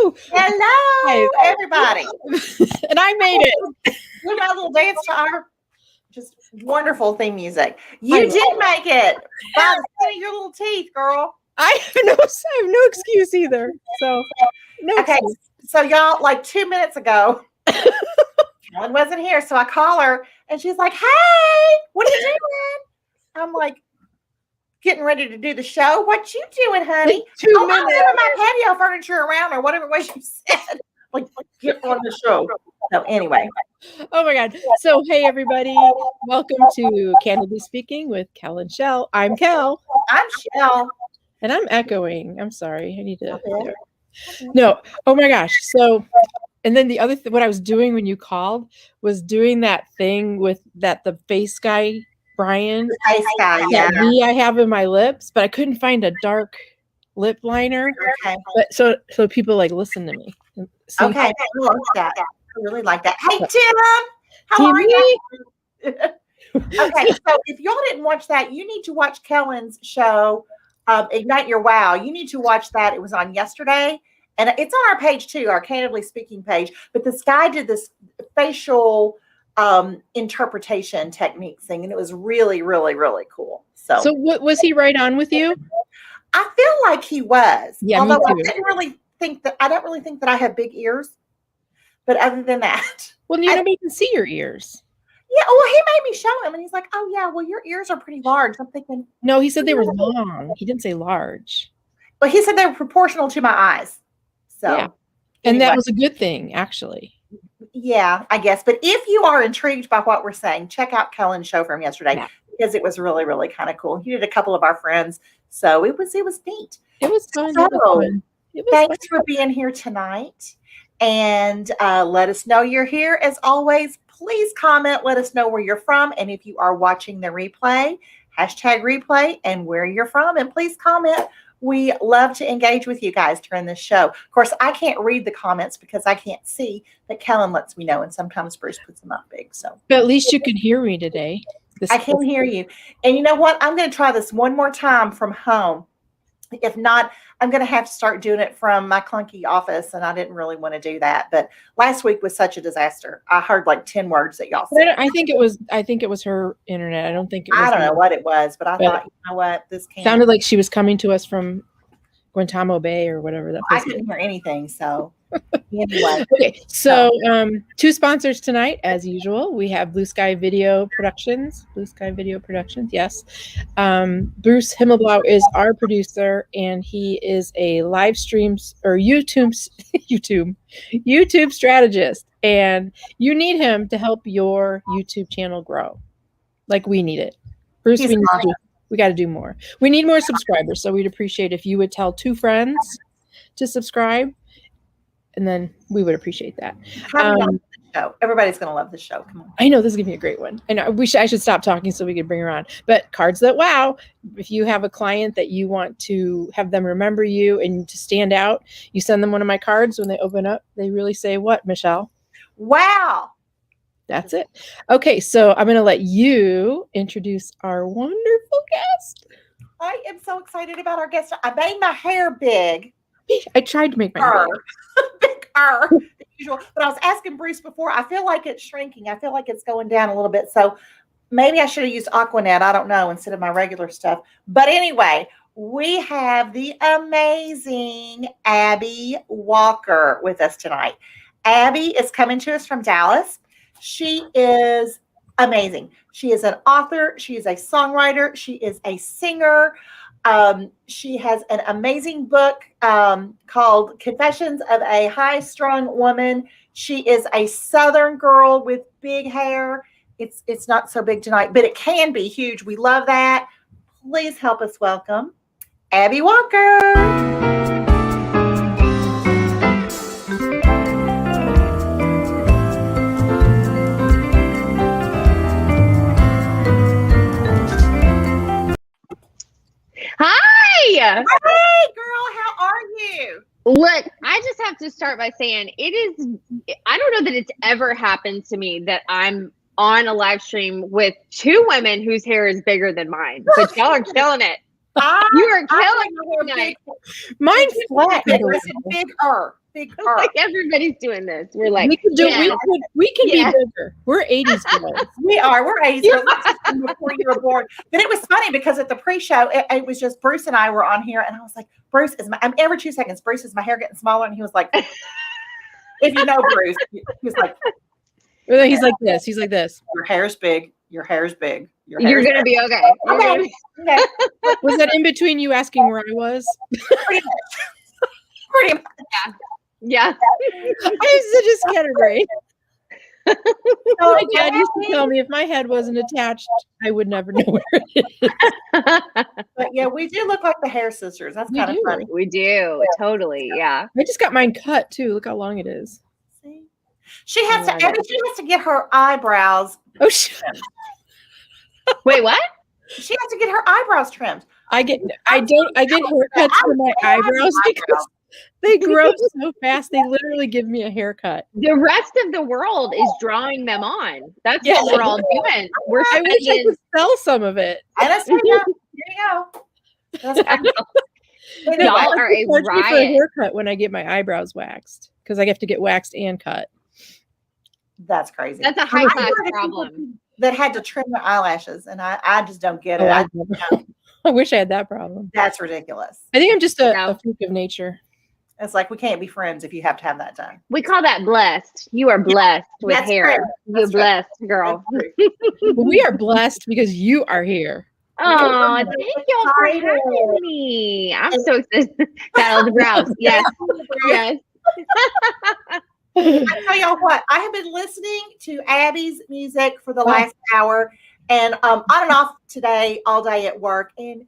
Woo! Hello, everybody. And I made it. We're my little dance to our just wonderful theme music. You did make it by the skin of your little teeth, girl. I have no excuse either. So no excuse. So y'all, like 2 minutes ago, Kellen wasn't here, so I call her and she's like, "Hey, what are you doing?" I'm like, "Getting ready to do the show." "What you doing, honey?" Two I'm minutes. moving my patio furniture around, or whatever it was you said. Like, get on the show. So anyway. Oh my God. So hey everybody, welcome to Candidly Speaking with Kellen and Chelle. I'm Kell. I'm Chelle. And I'm echoing. I'm sorry. I need to. No. Oh my gosh. So, and then the other what I was doing when you called was doing that thing with the face guy, Brian. The face guy, yeah. I have in my lips, but I couldn't find a dark lip liner. Okay. But so people like listen to me. See? Okay. I love that. I really like that. Hey Tim, how are you? Okay. So if y'all didn't watch that, you need to watch Kellen's show. Ignite Your Wow. You need to watch that. It was on yesterday, and it's on our page too, our Candidly Speaking page. But this guy did this facial interpretation technique thing, and it was really, really, really cool. So what was he right on with you? I feel like he was. Yeah, although me too. I don't really think that I have big ears. But other than that, well, nobody can see your ears. Yeah, well, he made me show him, and he's like, "Oh yeah, well, your ears are pretty large." I'm thinking, no, he said they were long. He didn't say large. Well, he said they were proportional to my eyes. So, yeah. And that was a good thing, actually. Yeah, I guess. But if you are intrigued by what we're saying, check out Kellen's show from yesterday because it was really, really kind of cool. He did a couple of our friends, so it was neat. It was fun. So, thanks for being here tonight, and let us know you're here. As always, please comment. Let us know where you're from, and if you are watching the replay, #replay and where you're from, and please comment. We love to engage with you guys during this show. Of course, I can't read the comments because I can't see, but Kellen lets me know, and sometimes Bruce puts them up big. So, but at least you can hear me today. I can hear you. And you know what? I'm going to try this one more time from home. If not, I'm going to have to start doing it from my clunky office, and I didn't really want to do that. But last week was such a disaster. I heard like 10 words that y'all said. I think it was her internet. I don't think it was. I don't know what it was, but I thought, you know what, this sounded like she was coming to us from Guantanamo Bay or whatever that place. I couldn't hear anything, so anyway. Okay, so 2 sponsors tonight, as usual. We have Blue Sky Video Productions. Yes. Bruce Himmelblau is our producer, and he is a live streams or YouTube strategist. And you need him to help your YouTube channel grow, like we need it. Bruce, we got to do more. We need more subscribers, so we'd appreciate if you would tell 2 friends to subscribe. And then we would appreciate that. Everybody's going to love this show. Come on. I know this is going to be a great one. I know I should stop talking so we could bring her on. But Cards That Wow, if you have a client that you want to have them remember you and to stand out, you send them one of my cards. When they open up, they really say what, Michelle? Wow. That's it. Okay, so I'm going to let you introduce our wonderful guest. I am so excited about our guest. I made my hair big. I tried to make my hair bigger than usual, but I was asking Bruce before. I feel like it's shrinking. I feel like it's going down a little bit. So maybe I should have used Aquanet. I don't know, instead of my regular stuff. But anyway, we have the amazing Abbi Walker with us tonight. Abbi is coming to us from Dallas. She is amazing. She is an author. She is a songwriter. She is a singer. She has an amazing book called Confessions of a High-Strung Woman. She is a Southern girl with big hair. It's not so big tonight, but it can be huge. We love that. Please help us welcome Abbi Walker. Hi! Hey, girl, how are you? Look, I just have to start by saying I don't know that it's ever happened to me that I'm on a live stream with 2 women whose hair is bigger than mine, but y'all are killing it. You are killing big, Mine's flat. bigger. Like everybody's doing this. We're like, We can do. We can Yeah. be bigger. We're 80s girls. We are. We're 80s girls. This is before you were born. But it was funny because at the pre-show, it was just Bruce and I were on here, and I was like, Bruce, every 2 seconds, Bruce, is my hair getting smaller? And he was like, if you know Bruce, he was like, He's like this. He's like this. your hair's big. Your hair's big. Your you're hair's gonna be okay. okay. Okay. Was that in between you asking where I was? Pretty much. Pretty much. Yeah. I used to just get it right. My dad used to tell me if my head wasn't attached, I would never know where it is. But yeah, we do look like the hair sisters. That's kind of funny. We do. Totally. Yeah. I just got mine cut too. Look how long it is. See? She has to get her eyebrows. Oh shit. Wait, what? She has to get her eyebrows trimmed. I get haircuts for my eyebrows because they grow so fast. They literally give me a haircut. The rest of the world is drawing them on. That's what we're all doing. We're I wish I could sell some of it. And that's there you go. That's kind of, Y'all are a charge me for a riot. haircut when I get my eyebrows waxed because I have to get waxed and cut. that's crazy. That's a high class problem. That had to trim their eyelashes, and I just don't get it. I wish I had that problem. That's ridiculous. I think I'm just a freak of nature. It's like we can't be friends if you have to have that done. We call that blessed. You are blessed with That's hair. true. You're That's blessed, girl. But we are blessed because you are here. Oh, thank y'all for having me. I'm so excited. Battle of the Brows. Yes. Yes. I tell y'all what, I have been listening to Abby's music for the last hour, and on and off today, all day at work. And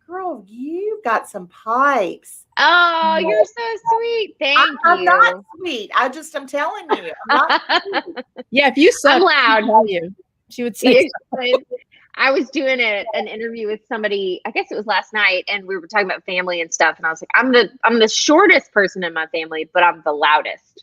girl, you got some pipes. Oh, you're so sweet. Thank I'm you. not sweet. I'm telling you. I'm not Yeah, if you suck, I'm loud. she'd tell you. She would say I was doing an interview with somebody, I guess it was last night, and we were talking about family and stuff. And I was like, I'm the shortest person in my family, but I'm the loudest,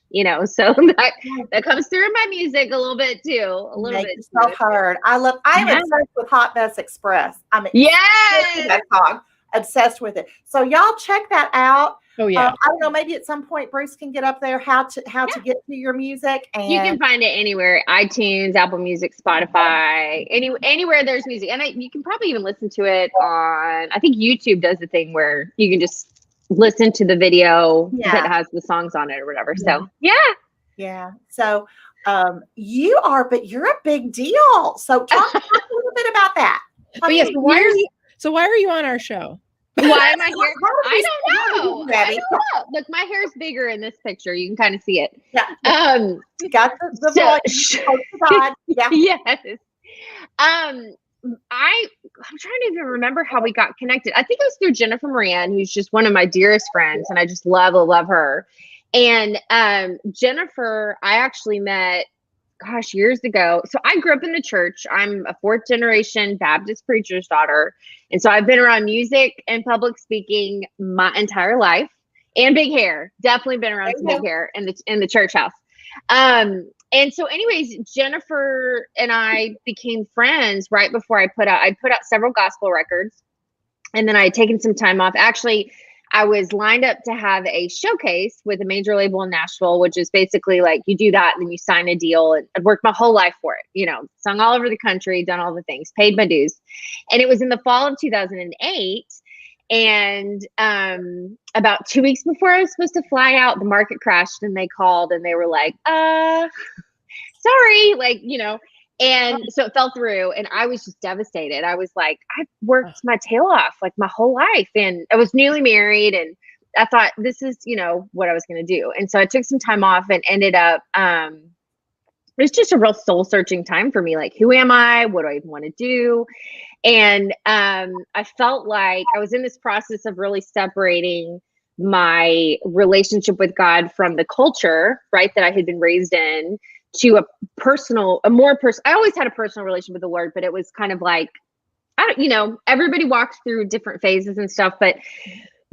so that comes through in my music a little bit too. A little Make bit. yourself heard. I'm obsessed with Hot Mess Express. I'm obsessed with that song. Obsessed with it. So y'all check that out. Oh yeah. I don't know. Maybe at some point Bruce can get up there how to get to your music, and You can find it anywhere: iTunes, Apple Music, Spotify, anywhere there's music, and you can probably even listen to it on. I think YouTube does a thing where you can just listen to the video that has the songs on it or whatever. So yeah. So you're a big deal. So talk a little bit about that. But yes, why are you on our show? Why am I here? I don't know. Abby. Look, my hair's bigger in this picture. You can kind of see it. Yeah. You got the yeah. Yes. I'm trying to even remember how we got connected. I think it was through Jennifer Moran, who's just one of my dearest friends, and I just love her. And Jennifer, I actually met, years ago. So I grew up in the church. I'm a 4th generation Baptist preacher's daughter. And so I've been around music and public speaking my entire life, and big hair. Definitely been around some big hair in the church house. And so anyways, Jennifer and I became friends right before I put out several gospel records, and then I had taken some time off. Actually, I was lined up to have a showcase with a major label in Nashville, which is basically like you do that and then you sign a deal, and I'd worked my whole life for it, sung all over the country, done all the things, paid my dues. And it was in the fall of 2008. And about 2 weeks before I was supposed to fly out, the market crashed, and they called and they were like, sorry, and so it fell through, and I was just devastated. I was like, I've worked my tail off like my whole life, and I was newly married, and I thought this is, what I was going to do. And so I took some time off and ended up, it was just a real soul searching time for me. Like, who am I? What do I even want to do? And I felt like I was in this process of really separating my relationship with God from the culture, right, that I had been raised in, to I always had a personal relationship with the Lord, but it was kind of like, everybody walks through different phases and stuff, but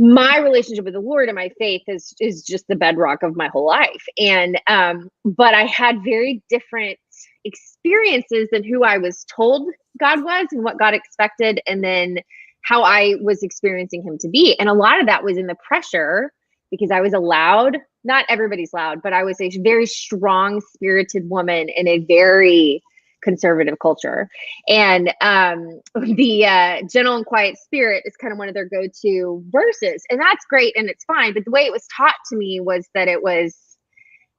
my relationship with the Lord and my faith is just the bedrock of my whole life. And, but I had very different experiences than who I was told God was and what God expected. And then how I was experiencing him to be. And a lot of that was in the pressure because I was allowed, not everybody's loud, but I was a very strong spirited woman in a very conservative culture. And the gentle and quiet spirit is kind of one of their go-to verses. And that's great and it's fine. But the way it was taught to me was that it was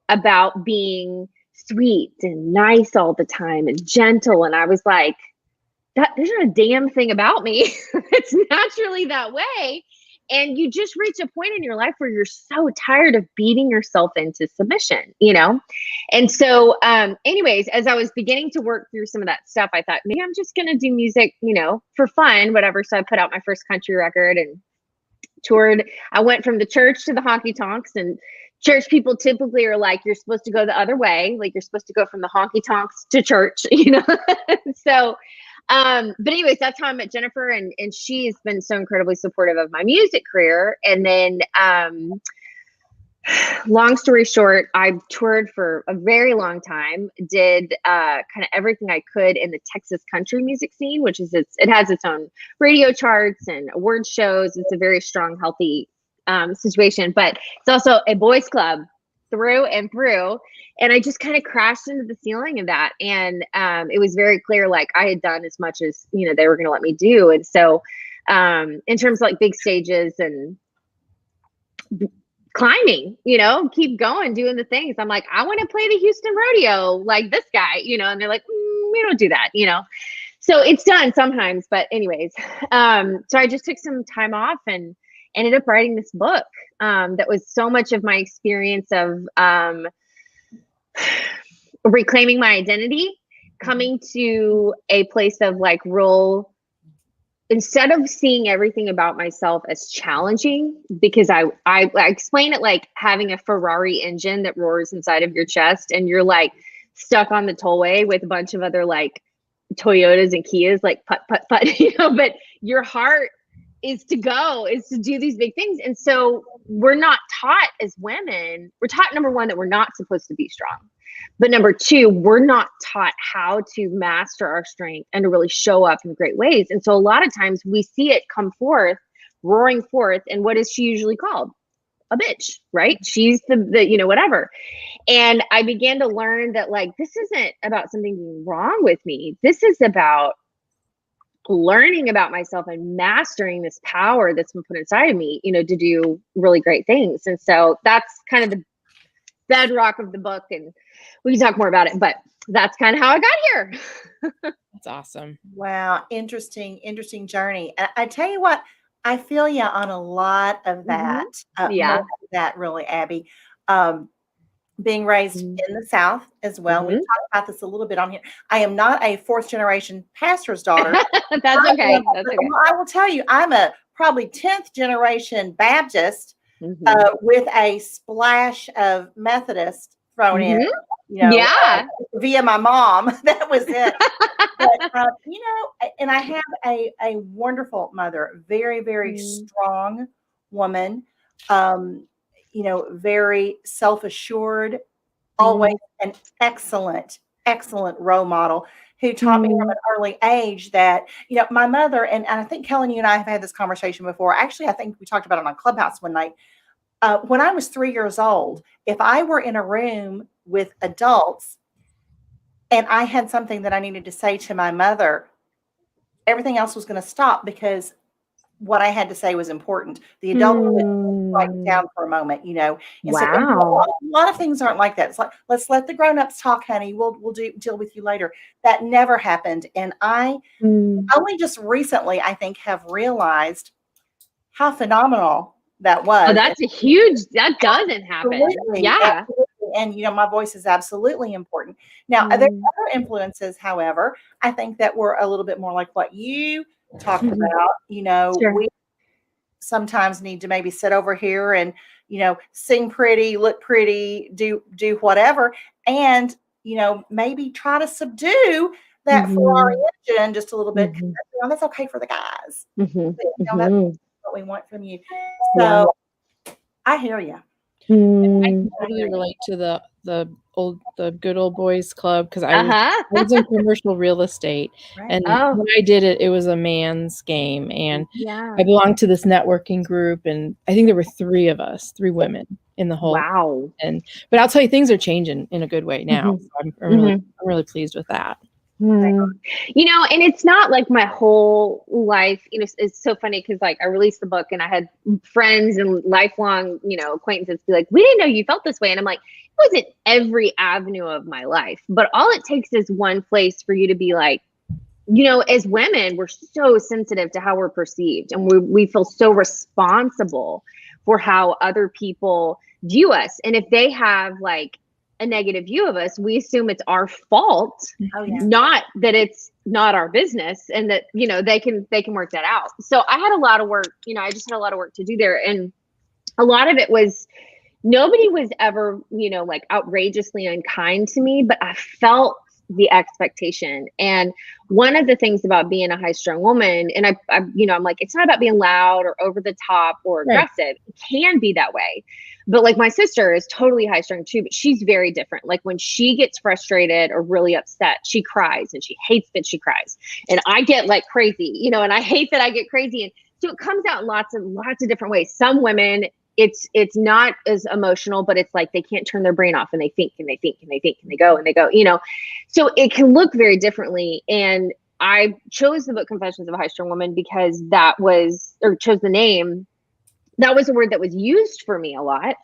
about being sweet and nice all the time and gentle. And I was like, there's not a damn thing about me. It's naturally that way. And you just reach a point in your life where you're so tired of beating yourself into submission, you know? And so, anyways, as I was beginning to work through some of that stuff, I thought, maybe I'm just going to do music, you know, for fun, whatever. So I put out my first country record and toured. I went from the church to the honky tonks, and church people typically are like, you're supposed to go the other way. Like you're supposed to go from the honky tonks to church, you know? So, but anyways, that's how I met Jennifer, and she's been so incredibly supportive of my music career. And then, long story short, I toured for a very long time, did kind of everything I could in the Texas country music scene, which is it has its own radio charts and award shows. It's a very strong, healthy situation, but it's also a boys club through and through. And I just kind of crashed into the ceiling of that. And it was very clear, like I had done as much as, you know, they were going to let me do. And so in terms of like big stages and climbing, you know, keep going, doing the things. I'm like, I want to play the Houston rodeo like this guy, you know, and they're like, we don't do that, you know? So it's done sometimes, but anyways. So I just took some time off and ended up writing this book that was so much of my experience of reclaiming my identity, coming to a place of like instead of seeing everything about myself as challenging, because I explain it like having a Ferrari engine that roars inside of your chest and you're like stuck on the tollway with a bunch of other like Toyotas and Kias, like put, you know, but your heart is to do these big things. And so we're not taught as women, we're taught, number one, that we're not supposed to be strong. But number two, we're not taught how to master our strength and to really show up in great ways. And so a lot of times we see it come forth, roaring forth. And what is she usually called? A bitch, right? She's the you know, whatever. And I began to learn that like, this isn't about something being wrong with me. This is about learning about myself and mastering this power that's been put inside of me, you know, to do really great things. And so that's kind of the bedrock of the book, and we can talk more about it, but that's kind of how I got here. That's awesome. Wow. Interesting journey. I tell you what, I feel you on a lot of that. Yeah. Most of that really, Abby. Being raised in the South as well. We talked about this a little bit on here. I am not a fourth generation pastor's daughter. That's okay. That's okay. Well, I will tell you, I'm a probably 10th generation Baptist with a splash of Methodist thrown in. You know, via my mom. That was it. But, you know, and I have a wonderful mother, very, very strong woman. You know, very self-assured, always an excellent role model who taught me from an early age that, you know, my mother, and I think Kellen, you and I have had this conversation before. Actually, I think we talked about it on Clubhouse one night. When I was 3 years old, if I were in a room with adults and I had something that I needed to say to my mother, everything else was going to stop because what I had to say was important. The adult would write down for a moment, you know. And so a lot of things aren't like that. It's like, let's let the grown-ups talk, honey. We'll deal with you later. That never happened. And I only just recently, I think, have realized how phenomenal that was. Oh, that's that doesn't happen. Yeah. Absolutely. And, you know, my voice is absolutely important. Now, there are other influences, however, I think that were a little bit more like what you talked about. You know, we sometimes need to maybe sit over here and, you know, sing pretty, look pretty, do whatever. And, you know, maybe try to subdue that Ferrari engine just a little bit. You know, that's okay for the guys. But, you know, that's what we want from you. So I hear you. I totally relate to the the good old boys club because I was in commercial real estate, and Oh. when I did it, it was a man's game, and Yeah. I belonged to this networking group, and I think there were 3 of us, 3 women in the whole. Wow. But I'll tell you, things are changing in a good way now. So I'm really pleased with that. You know, and it's not like my whole life, you know, it's so funny because like I released the book and I had friends and lifelong, you know, acquaintances be like, we didn't know you felt this way. And I'm like, it wasn't every avenue of my life, but all it takes is one place for you to be like, you know, as women, we're so sensitive to how we're perceived, and we feel so responsible for how other people view us. And if they have like a negative view of us, we assume it's our fault, not that it's not our business, and that, you know, they can work that out. So I had a lot of work, you know, I just had a lot of work to do there. And a lot of it was, nobody was ever, you know, like outrageously unkind to me, but I felt the expectation. And one of the things about being a high strung woman, and I you know, I'm like, it's not about being loud or over the top or aggressive. Right. It can be that way. But like my sister is totally high strung too, but she's very different. Like when she gets frustrated or really upset, she cries, and she hates that she cries. And I get like crazy, you know, and I hate that I get crazy. And so it comes out in lots of different ways. Some women, it's not as emotional, but it's like they can't turn their brain off, and they think and they think and they think and they go, you know. So it can look very differently. And I chose the book Confessions of a High Strung Woman because chose the name. That was a word that was used for me a lot.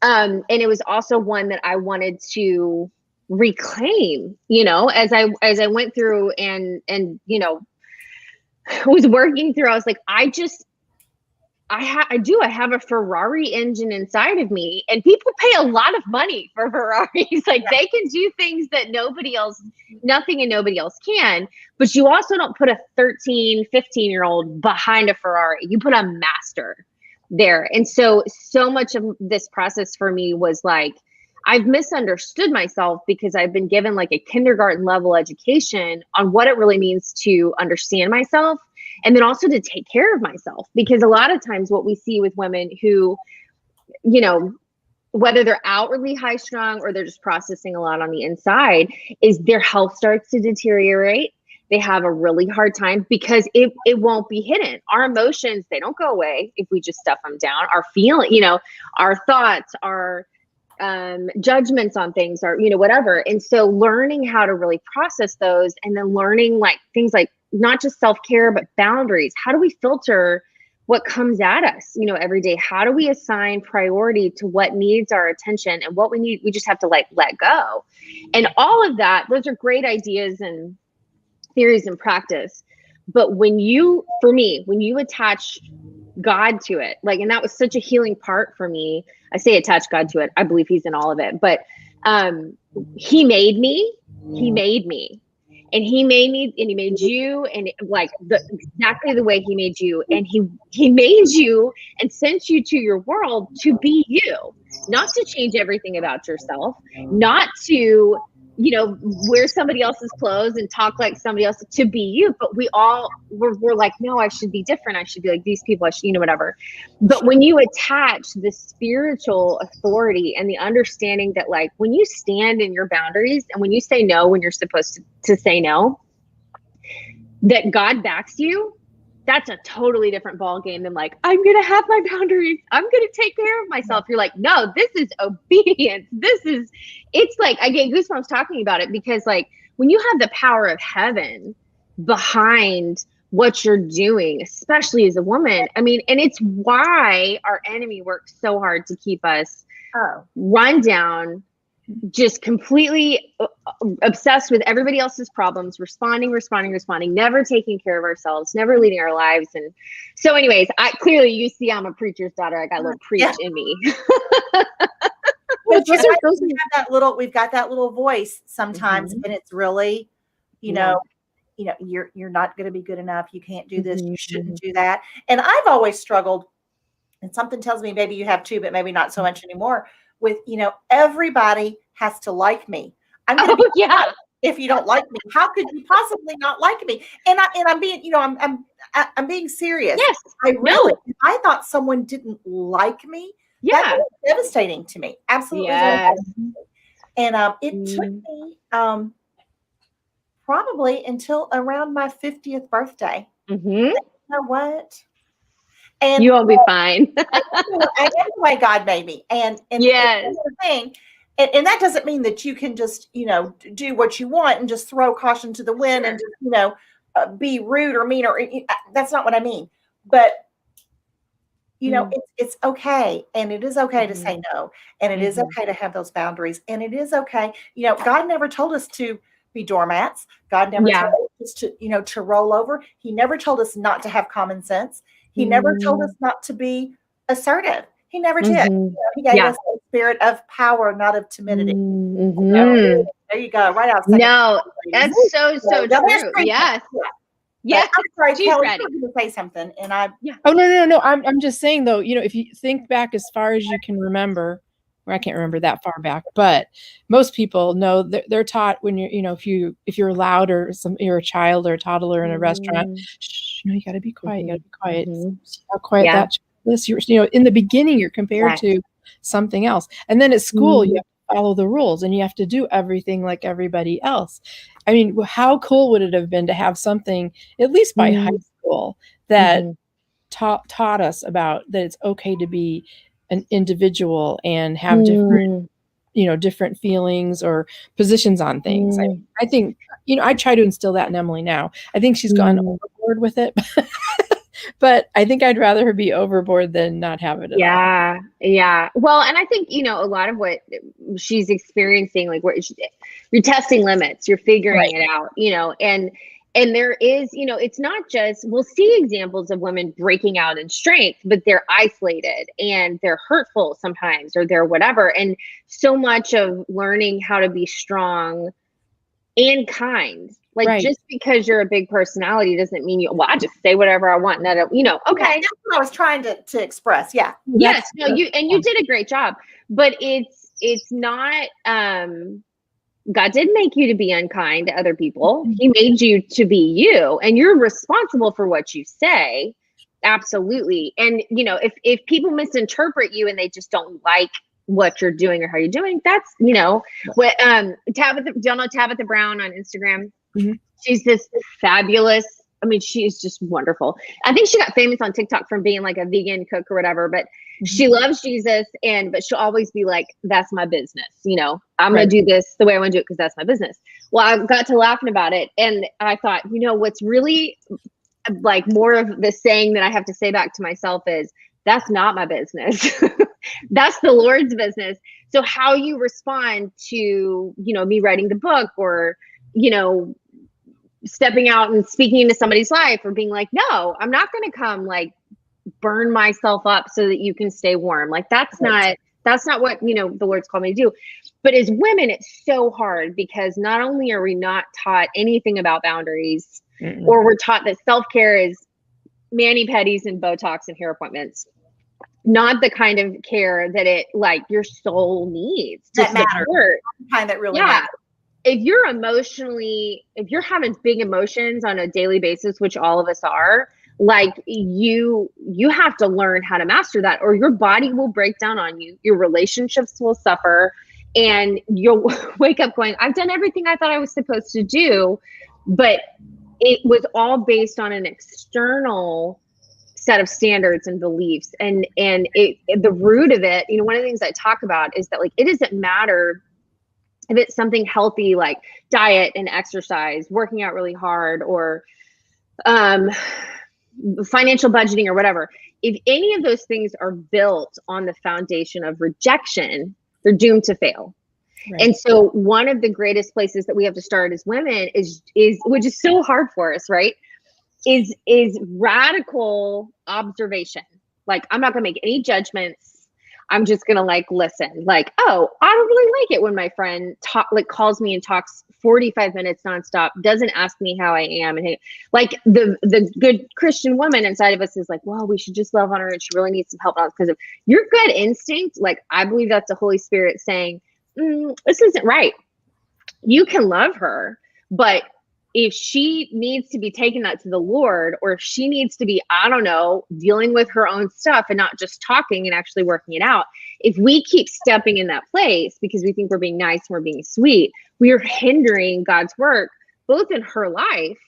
And it was also one that I wanted to reclaim, you know, as I went through and, you know, was working through, I was like, I have a Ferrari engine inside of me, and people pay a lot of money for Ferraris. Like they can do things that nothing and nobody else can, but you also don't put a 13, 15-year-old behind a Ferrari. You put a master there. And so much of this process for me was like, I've misunderstood myself because I've been given like a kindergarten level education on what it really means to understand myself. And then also to take care of myself, because a lot of times what we see with women who, you know, whether they're outwardly high strung or they're just processing a lot on the inside, is their health starts to deteriorate. They have a really hard time because it won't be hidden. Our emotions, they don't go away if we just stuff them down. Our feeling, you know, our thoughts, our judgments on things, or, you know, whatever. And so learning how to really process those, and then learning like things like not just self-care, but boundaries. How do we filter what comes at us, you know, every day? How do we assign priority to what needs our attention, and what we need, we just have to like let go. And all of that, those are great ideas and theories and practice. But when you attach God to it, like, and that was such a healing part for me. I say attach God to it. I believe he's in all of it, but he made me, and he made me, and he made you, and like exactly the way he made you. And he made you and sent you to your world to be you, not to change everything about yourself, not to, you know, wear somebody else's clothes and talk like somebody else, to be you. But we're like, no, I should be different. I should be like these people. I should, you know, whatever. But when you attach the spiritual authority and the understanding that like when you stand in your boundaries and when you say no, when you're supposed to say no, that God backs you, that's a totally different ball game than like, I'm going to have my boundaries, I'm going to take care of myself. You're like, no, this is obedience. It's like, I get goosebumps talking about it, because like when you have the power of heaven behind what you're doing, especially as a woman, I mean, and it's why our enemy works so hard to keep us run down, just completely obsessed with everybody else's problems, responding, never taking care of ourselves, never leading our lives. And so anyways, clearly you see I'm a preacher's daughter. I got a little preach in me. We've got that little voice sometimes, and it's really, you know, you're not going to be good enough. You can't do this. You shouldn't do that. And I've always struggled, and something tells me maybe you have too, but maybe not so much anymore, with, you know, everybody has to like me. I'm going to be if you don't like me. How could you possibly not like me? And I'm being, you know, I'm being serious. Yes. If I thought someone didn't like me, that was devastating to me. Absolutely. Yes. And it took me probably until around my 50th birthday. You know what? And you won't be fine. I am the way God made me. And yes. and the thing, and that doesn't mean that you can just, do what you want and just throw caution to the wind and just, be rude or mean, or that's not what I mean. But it's okay, and it is okay to say no, and it is okay to have those boundaries, and it is okay. God never told us to be doormats. God never told us to, to roll over. He never told us not to have common sense. He never told us not to be assertive. He never did. He gave us a spirit of power, not of timidity. So, there you go. Right out. No, that's so true. Yes. Yeah. I'm sorry, Kelly, ready. you were going to say something, and I. Yeah. Oh no. I'm just saying though. If you think back as far as you can remember, or I can't remember that far back, but most people know they're taught when you're, if you're loud or you're a child or a toddler in a restaurant, you got to be quiet. You got to be quiet. See how quiet that is. You're, in the beginning, you're compared to something else, and then at school, you have to follow the rules and you have to do everything like everybody else. I mean, how cool would it have been to have something, at least by high school, that taught us about that it's okay to be an individual and have different, different feelings or positions on things. I think, I try to instill that in Emily now. I think she's gone overboard with it, but I think I'd rather her be overboard than not have it at all. Yeah. Well, and I think, a lot of what she's experiencing, like you're testing limits, you're figuring it out, and there is, it's not just, we'll see examples of women breaking out in strength, but they're isolated and they're hurtful sometimes, or they're whatever. And so much of learning how to be strong and kind, just because you're a big personality doesn't mean I just say whatever I want. And I don't, okay. Yeah, that's what I was trying to express. Yeah. Yes. No, you did a great job, but it's not, God did make you to be unkind to other people. He made you to be you, and you're responsible for what you say. Absolutely. And, if people misinterpret you and they just don't like what you're doing or how you're doing, that's, what, Tabitha, do y'all know Tabitha Brown on Instagram? She's this fabulous, she is just wonderful. I think she got famous on TikTok from being like a vegan cook or whatever, but she loves Jesus, but she'll always be like, that's my business. I'm going to do this the way I want to do it because that's my business. Well, I got to laughing about it, and I thought, what's really like more of the saying that I have to say back to myself is, that's not my business. That's the Lord's business. So how you respond to, me writing the book, or, stepping out and speaking into somebody's life, or being like, no, I'm not going to come like burn myself up so that you can stay warm. Like that's not what, the Lord's called me to do. But as women, it's so hard because not only are we not taught anything about boundaries, or we're taught that self-care is mani-pedis and Botox and hair appointments, not the kind of care that it like your soul needs to support. The kind that really matters. If you're having big emotions on a daily basis, which all of us are, like you have to learn how to master that, or your body will break down on you. Your relationships will suffer, and you'll wake up going, I've done everything I thought I was supposed to do, but it was all based on an external set of standards and beliefs. And the root of it, one of the things I talk about is that like, it doesn't matter if it's something healthy like diet and exercise, working out really hard, or financial budgeting or whatever. If any of those things are built on the foundation of rejection, they're doomed to fail. Right. And so one of the greatest places that we have to start as women is which is so hard for us, right? Is radical observation. Like, I'm not gonna make any judgments. I'm just gonna like listen. Like, oh, I don't really like it when my friend calls me and talks 45 minutes nonstop, doesn't ask me how I am, and like the good Christian woman inside of us is like, well, we should just love on her, and she really needs some help because of your gut instinct. Like, I believe that's the Holy Spirit saying, this isn't right. You can love her, but if she needs to be taking that to the Lord, or if she needs to be, I don't know, dealing with her own stuff and not just talking and actually working it out, if we keep stepping in that place because we think we're being nice and we're being sweet, we are hindering God's work, both in her life,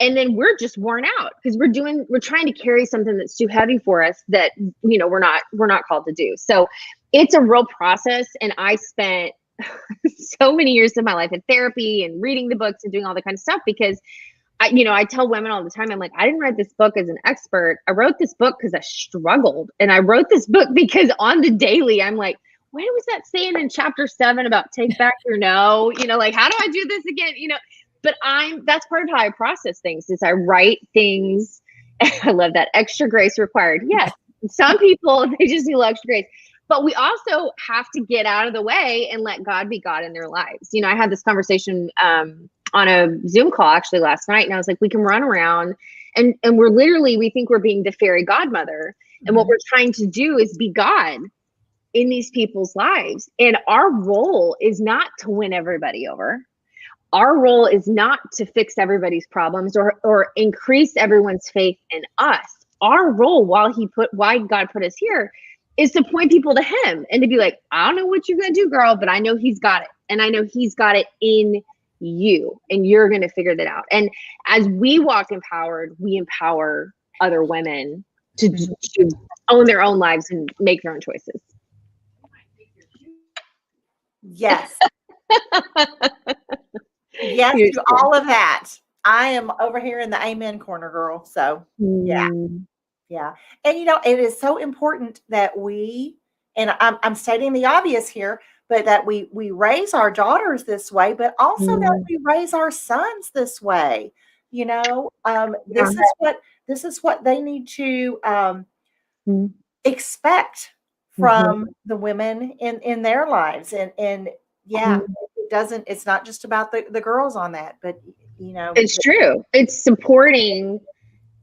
and then we're just worn out because we're trying to carry something that's too heavy for us that, you know, we're not called to do. So it's a real process. And I spent so many years of my life in therapy and reading the books and doing all the kind of stuff because I tell women all the time, I'm like, I didn't write this book as an expert. I wrote this book because I struggled. And I wrote this book because on the daily, I'm like, what was that saying in chapter 7 about take back your no? You know, like, how do I do this again? You know, but that's part of how I process things is I write things. I love that. Extra grace required. Yes. Some people, they just need extra grace. But we also have to get out of the way and let God be God in their lives. You know, I had this conversation on a Zoom call actually last night, and I was like, we can run around and we think we're being the fairy godmother. And what we're trying to do is be God in these people's lives. And our role is not to win everybody over. Our role is not to fix everybody's problems or increase everyone's faith in us. Our role, why God put us here, is to point people to him and to be like, I don't know what you're going to do, girl, but I know he's got it. And I know he's got it in you, and you're going to figure that out. And as we walk empowered, we empower other women to own their own lives and make their own choices. Yes. Yes to all of that. I am over here in the amen corner, girl. So yeah. Yeah. And, you know, it is so important that we, and I'm stating the obvious here, but that we raise our daughters this way, but also that we raise our sons this way. You know, this is what they need to expect from the women in their lives. And yeah, it's not just about the girls on that, but, you know. It's true. It's supporting.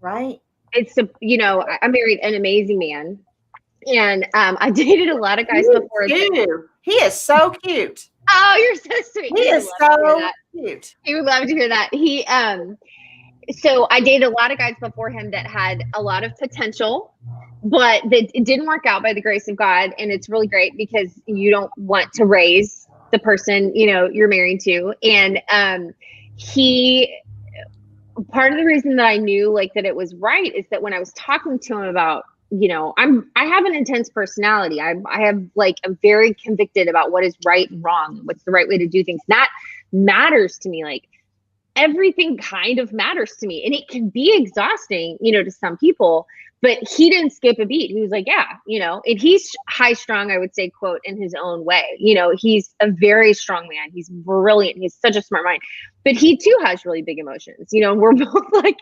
Right. It's, you know, I married an amazing man, and I dated a lot of guys before. He is so cute. Oh, you're so sweet. He is so cute. He would love to hear that. So I dated a lot of guys before him that had a lot of potential, but it didn't work out by the grace of God. And it's really great because you don't want to raise the person, you know, you're married to. And part of the reason that I knew like that it was right is that when I was talking to him about, you know, I have an intense personality. I have like, I'm very convicted about what is right and wrong, what's the right way to do things. That matters to me. Like everything kind of matters to me, and it can be exhausting, you know, to some people, but he didn't skip a beat. He was like, yeah, you know, and he's high strung, I would say, quote, in his own way. You know, he's a very strong man. He's brilliant. He's such a smart mind, but he too has really big emotions. You know, we're both like,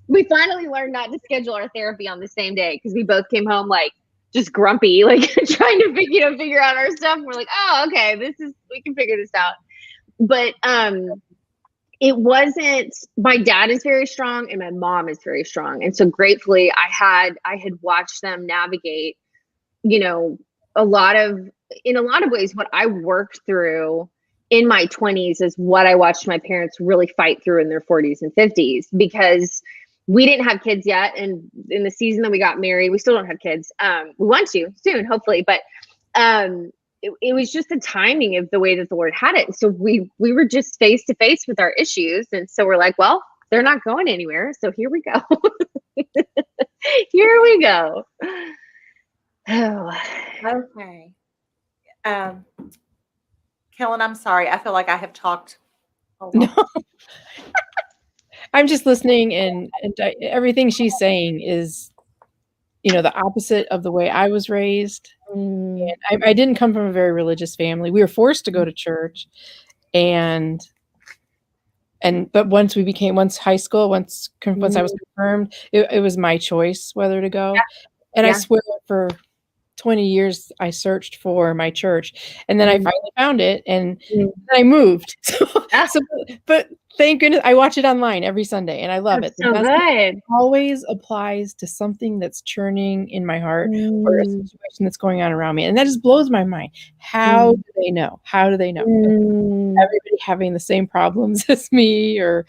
we finally learned not to schedule our therapy on the same day because we both came home like just grumpy, like trying to figure out our stuff. And we're like, oh, okay, we can figure this out. But it wasn't, my dad is very strong and my mom is very strong. And so gratefully I had watched them navigate, you know, in a lot of ways, what I worked through in my 20s is what I watched my parents really fight through in their 40s and 50s, because we didn't have kids yet. And in the season that we got married, we still don't have kids. We want to soon, hopefully, but it was just the timing of the way that the Lord had it. So we were just face to face with our issues. And so we're like, well, they're not going anywhere. So here we go. Here we go. Oh. Okay. Kellen, I'm sorry. I feel like I have talked a lot. No. I'm just listening, and everything she's saying is, you know, the opposite of the way I was raised. And I didn't come from a very religious family. We were forced to go to church, but once high school, once I was confirmed, it was my choice whether to go. Yeah. And I swear for 20 years I searched for my church, and then I finally found it, and then I moved. But thank goodness I watch it online every Sunday, and I love it. So good. Always applies to something that's churning in my heart or a situation that's going on around me, and that just blows my mind. How do they know? How do they know? Everybody having the same problems as me, or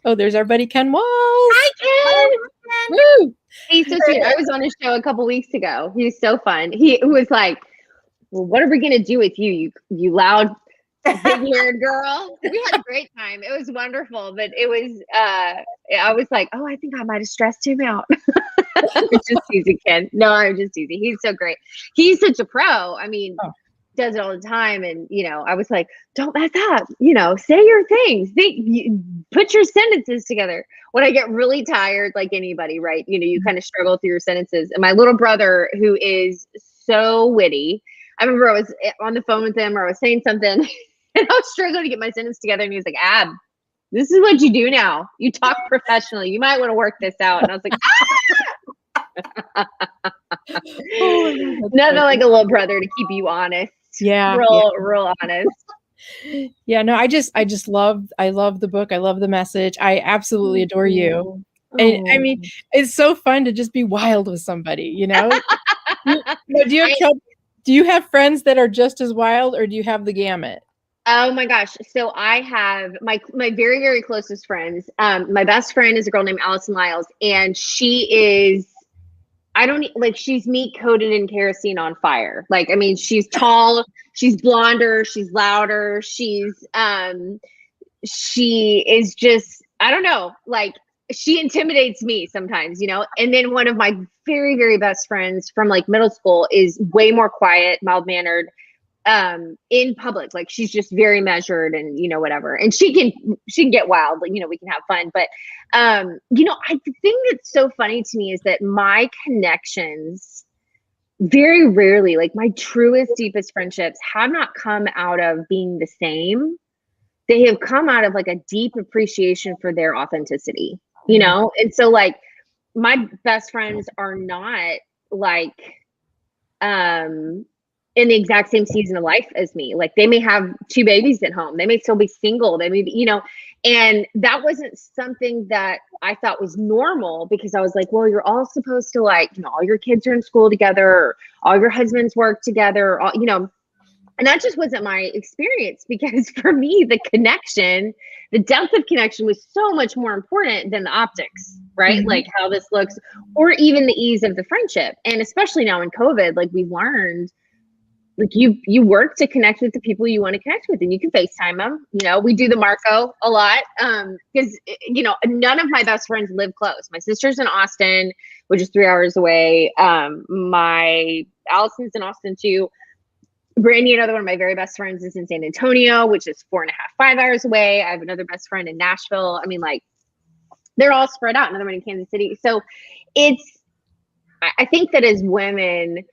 Oh, there's our buddy Ken Walls. Hi, Ken. Woo! He's so sweet. I was on his show a couple weeks ago. He was so fun. He was like, well, what are we going to do with you, you loud, big-haired girl? We had a great time. It was wonderful, but it was, I was like, oh, I think I might have stressed him out. I'm just teasing, Ken. No, I'm just teasing. He's so great. He's such a pro. I mean, does it all the time. And, you know, I was like, don't mess up, you know, say your things, put your sentences together. When I get really tired, like anybody, right? You know, you kind of struggle through your sentences. And my little brother, who is so witty, I remember I was on the phone with him, or I was saying something and I was struggling to get my sentence together. And he was like, Ab, this is what you do now. You talk professionally. You might want to work this out. And I was like, nothing like a little brother to keep you honest. Yeah. Real honest. Yeah, no, I love the book. I love the message. I absolutely adore you. And I mean, it's so fun to just be wild with somebody, you know? Do you have friends that are just as wild, or do you have the gamut? Oh my gosh. So I have my very, very closest friends. My best friend is a girl named Allison Lyles, and she is, she's meat coated in kerosene on fire. Like, I mean, she's tall, she's blonder, she's louder. She is just, I don't know, like she intimidates me sometimes, you know? And then one of my very, very best friends from like middle school is way more quiet, mild mannered, in public. Like she's just very measured and, you know, whatever. And she can get wild, like, you know, we can have fun. But, you know, the thing that's so funny to me is that my connections very rarely, like my truest, deepest friendships have not come out of being the same. They have come out of like a deep appreciation for their authenticity, you know? And so like my best friends are not like, in the exact same season of life as me. Like they may have 2 babies at home. They may still be single. They may be, you know, and that wasn't something that I thought was normal, because I was like, well, you're all supposed to, like, you know, all your kids are in school together, or all your husbands work together, or, you know, and that just wasn't my experience, because for me, the connection, the depth of connection was so much more important than the optics, right? Mm-hmm. Like how this looks, or even the ease of the friendship. And especially now in COVID, like we've learned, like you work to connect with the people you want to connect with, and you can FaceTime them. You know, we do the Marco a lot, because, you know, none of my best friends live close. My sister's in Austin, which is 3 hours away. My Allison's in Austin too. Brandy, another one of my very best friends, is in San Antonio, which is 4.5, 5 hours away. I have another best friend in Nashville. I mean, like, they're all spread out. Another one in Kansas City. So I think that as women,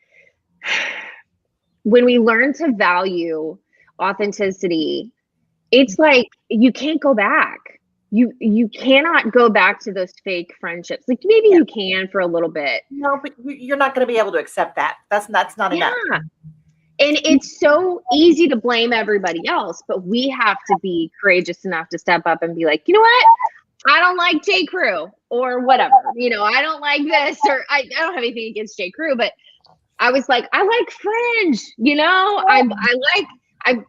when we learn to value authenticity, it's like you can't go back. You cannot go back to those fake friendships. Like maybe you can for a little bit. No, but you're not going to be able to accept that. That's not enough. And it's so easy to blame everybody else, but we have to be courageous enough to step up and be like, you know what? I don't like J. Crew or whatever. You know, I don't like this, or I don't have anything against J. Crew, but I was like, I like Fringe, you know, I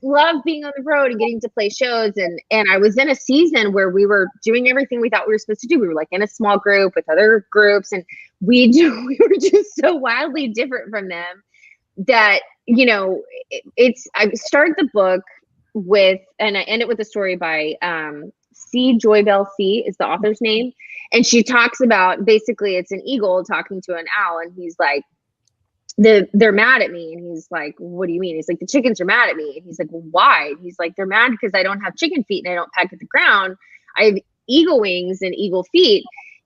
love being on the road and getting to play shows. And I was in a season where we were doing everything we thought we were supposed to do. We were like in a small group with other groups, and we were just so wildly different from them that, you know, I started the book with, and I end it with a story by C. Joybell C. is the author's name. And she talks about, basically it's an eagle talking to an owl, and he's like, they're mad at me. And he's like, what do you mean? He's like, the chickens are mad at me. And he's like, well, why? And he's like, they're mad because I don't have chicken feet and I don't peck at the ground. I have eagle wings and eagle feet.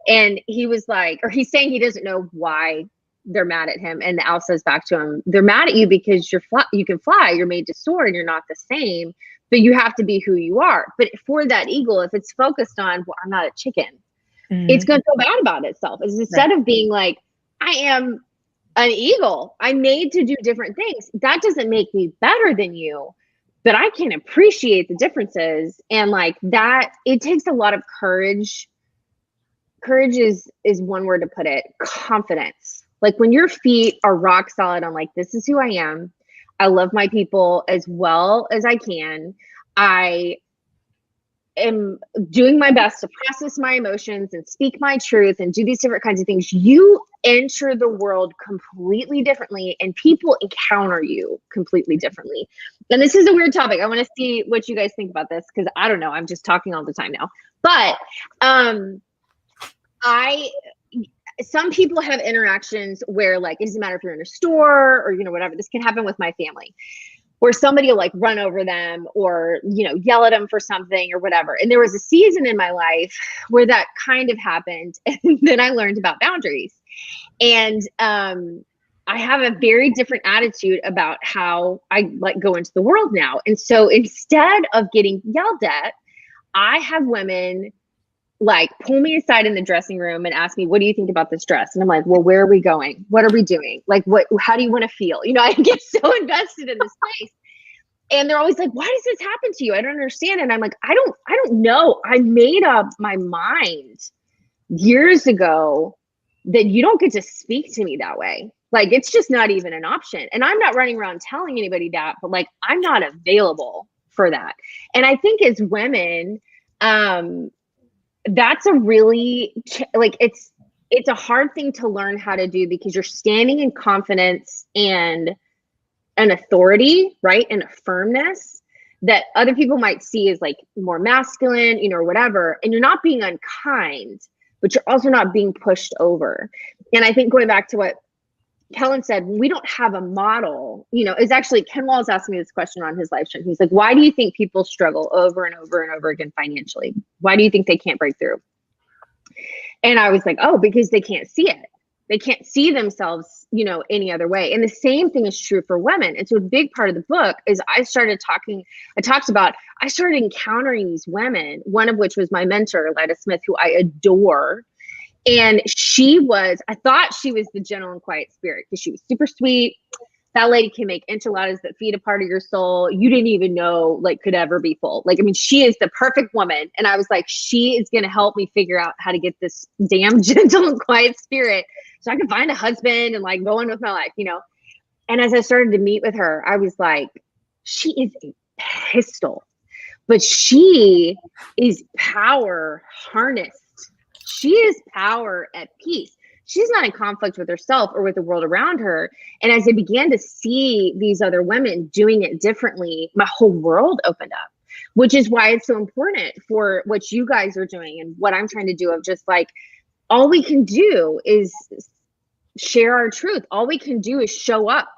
And he was like, or he's saying he doesn't know why they're mad at him. And the owl says back to him, they're mad at you because you can fly, you're made to soar, and you're not the same, but you have to be who you are. But for that eagle, if it's focused on, well, I'm not a chicken, it's going to feel bad about itself. It's instead of being like, I am an eagle, I'm made to do different things. That doesn't make me better than you, but I can appreciate the differences. And like that, it takes a lot of courage. Courage is one word to put it. Confidence. Like when your feet are rock solid on like, this is who I am. I love my people as well as I can. I am doing my best to process my emotions and speak my truth and do these different kinds of things, you enter the world completely differently and people encounter you completely differently. And this is a weird topic. I want to see what you guys think about this, because I don't know. I'm just talking all the time now. But some people have interactions where, like, it doesn't matter if you're in a store or, you know, whatever. This can happen with my family, where somebody will like run over them or, you know, yell at them for something or whatever. And there was a season in my life where that kind of happened. And then I learned about boundaries. And I have a very different attitude about how I like go into the world now. And so instead of getting yelled at, I have women like pull me aside in the dressing room and ask me, what do you think about this dress? And I'm like, well, where are we going? What are we doing? Like, how do you want to feel? You know, I get so invested in this place. And they're always like, why does this happen to you? I don't understand. And I'm like, I don't know. I made up my mind years ago that you don't get to speak to me that way. Like, it's just not even an option. And I'm not running around telling anybody that, but like, I'm not available for that. And I think as women, that's a really like, it's a hard thing to learn how to do, because you're standing in confidence and an authority, right? And a firmness that other people might see as like more masculine, you know, or whatever. And you're not being unkind, but you're also not being pushed over. And I think going back to what Kellen said, we don't have a model, you know, it's actually, Ken Walls asked me this question on his live stream. He's like, why do you think people struggle over and over and over again financially? Why do you think they can't break through? And I was like, oh, because they can't see it. They can't see themselves, you know, any other way. And the same thing is true for women. And so a big part of the book is I started encountering these women, one of which was my mentor, Lida Smith, who I adore. And I thought she was the gentle and quiet spirit, because she was super sweet. That lady can make enchiladas that feed a part of your soul you didn't even know like could ever be full. Like, I mean, she is the perfect woman. And I was like, she is going to help me figure out how to get this damn gentle and quiet spirit so I can find a husband and like go on with my life, you know? And as I started to meet with her, I was like, she is a pistol, but she is power harnessed. She is power at peace. She's not in conflict with herself or with the world around her. And as I began to see these other women doing it differently, my whole world opened up, which is why it's so important for what you guys are doing and what I'm trying to do, of just like, all we can do is share our truth. All we can do is show up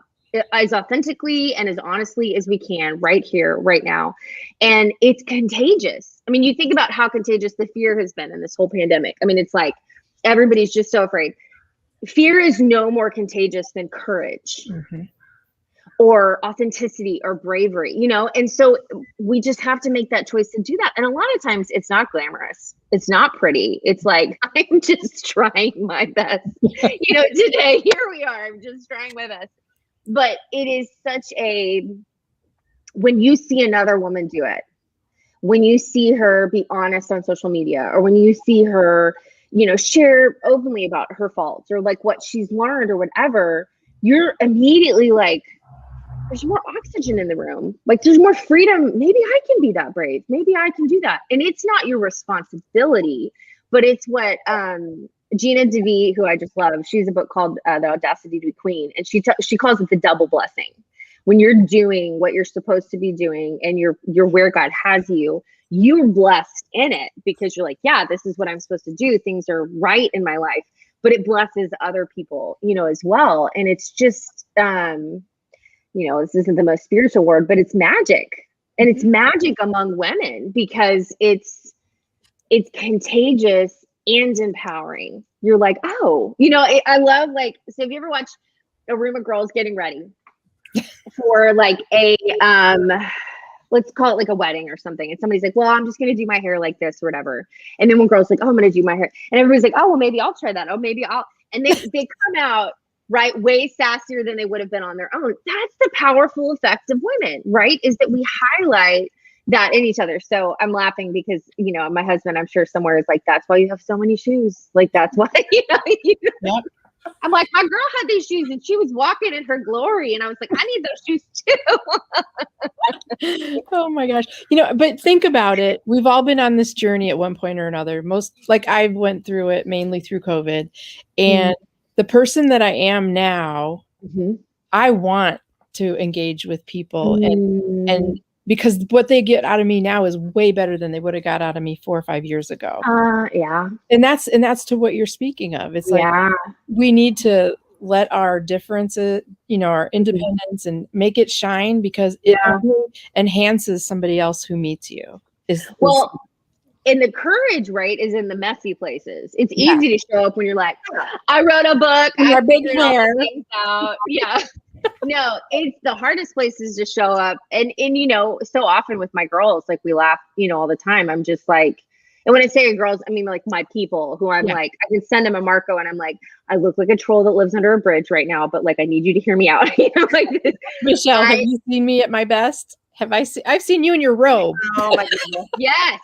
as authentically and as honestly as we can right here, right now. And it's contagious. I mean, you think about how contagious the fear has been in this whole pandemic. I mean, it's like everybody's just so afraid. Fear is no more contagious than courage or authenticity or bravery, you know? And so we just have to make that choice to do that. And a lot of times it's not glamorous. It's not pretty. It's like, I'm just trying my best. You know, today, here we are. I'm just trying my best. But it is when you see another woman do it, when you see her be honest on social media, or when you see her, you know, share openly about her faults or like what she's learned or whatever, you're immediately like, there's more oxygen in the room. Like, there's more freedom. Maybe I can be that brave. Maybe I can do that. And it's not your responsibility, but it's what Gina DeVee, who I just love, she has a book called The Audacity to be Queen. And she calls it the double blessing. When you're doing what you're supposed to be doing and you're where God has you, you're blessed in it, because you're like, yeah, this is what I'm supposed to do. Things are right in my life, but it blesses other people, you know, as well. And it's just, you know, this isn't the most spiritual word, but it's magic. And it's magic among women, because it's contagious and empowering. You're like, oh, you know, I love, like, so have you ever watched a room of girls getting ready for like a, let's call it like a wedding or something. And somebody's like, well, I'm just going to do my hair like this or whatever. And then one girl's like, oh, I'm going to do my hair. And everybody's like, oh, well, maybe I'll try that. Oh, maybe I'll, and they come out, right, way sassier than they would have been on their own. That's the powerful effect of women, right? Is that we highlight that in each other. So I'm laughing because, you know, my husband, I'm sure somewhere is like, that's why you have so many shoes. Like, that's why, you know, Yep. I'm like, my girl had these shoes and she was walking in her glory. And I was like, I need those shoes too. Oh my gosh. But think about it. We've all been on this journey at one point or another. I went through it mainly through COVID. And the person that I am now, I want to engage with people and because what they get out of me now is way better than they would have got out of me 4 or 5 years ago. Yeah. And that's to what you're speaking of. It's like we need to let our differences, our independence and make it shine because it enhances somebody else who meets you. And the courage, right, is in the messy places. It's easy to show up when you're like, I wrote a book. I figured all the things out. Yeah. No, it's the hardest places to show up. And so often with my girls, like we laugh, all the time. I'm just like, and when I say girls, I mean like my people who I'm like, I can send them a Marco and I'm like, I look like a troll that lives under a bridge right now, but like, I need you to hear me out. Like this. Michelle, have you seen me at my best? I've seen you in your robe. Oh my goodness. Yes.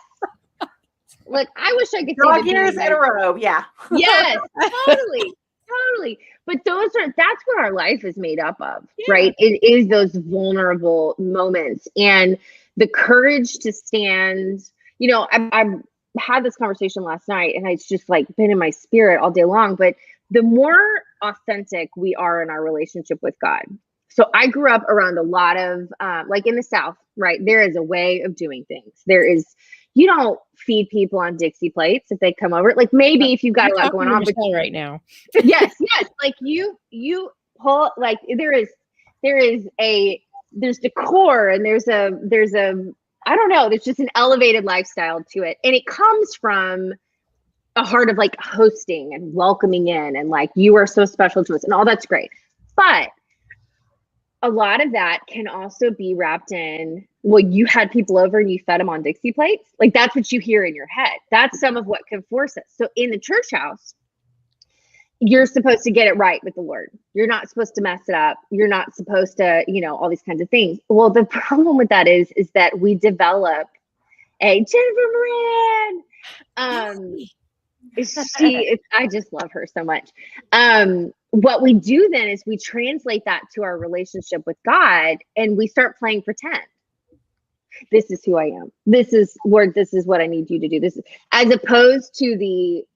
Like, I wish I could see years in a row. Yeah. Yes, totally. But that's what our life is made up of, right? It is those vulnerable moments and the courage to stand. I had this conversation last night and it's just like been in my spirit all day long. But the more authentic we are in our relationship with God. So I grew up around a lot of, like in the South, right? There is a way of doing things. You don't feed people on Dixie plates if they come over. Like maybe if you've got a lot going on right now. Yes. Like you pull, like there's decor and there's I don't know, there's just an elevated lifestyle to it. And it comes from a heart of like hosting and welcoming in and like, you are so special to us and all that's great. But a lot of that can also be wrapped in, well, you had people over and you fed them on Dixie plates. Like that's what you hear in your head. That's some of what can force us. So in the church house, you're supposed to get it right with the Lord. You're not supposed to mess it up. You're not supposed to, all these kinds of things. Well, the problem with that is that we develop a Jennifer Moran. I just love her so much. What we do then is we translate that to our relationship with God and we start playing pretend. This is who I am. This is Lord. This is what I need you to do. This is as opposed to he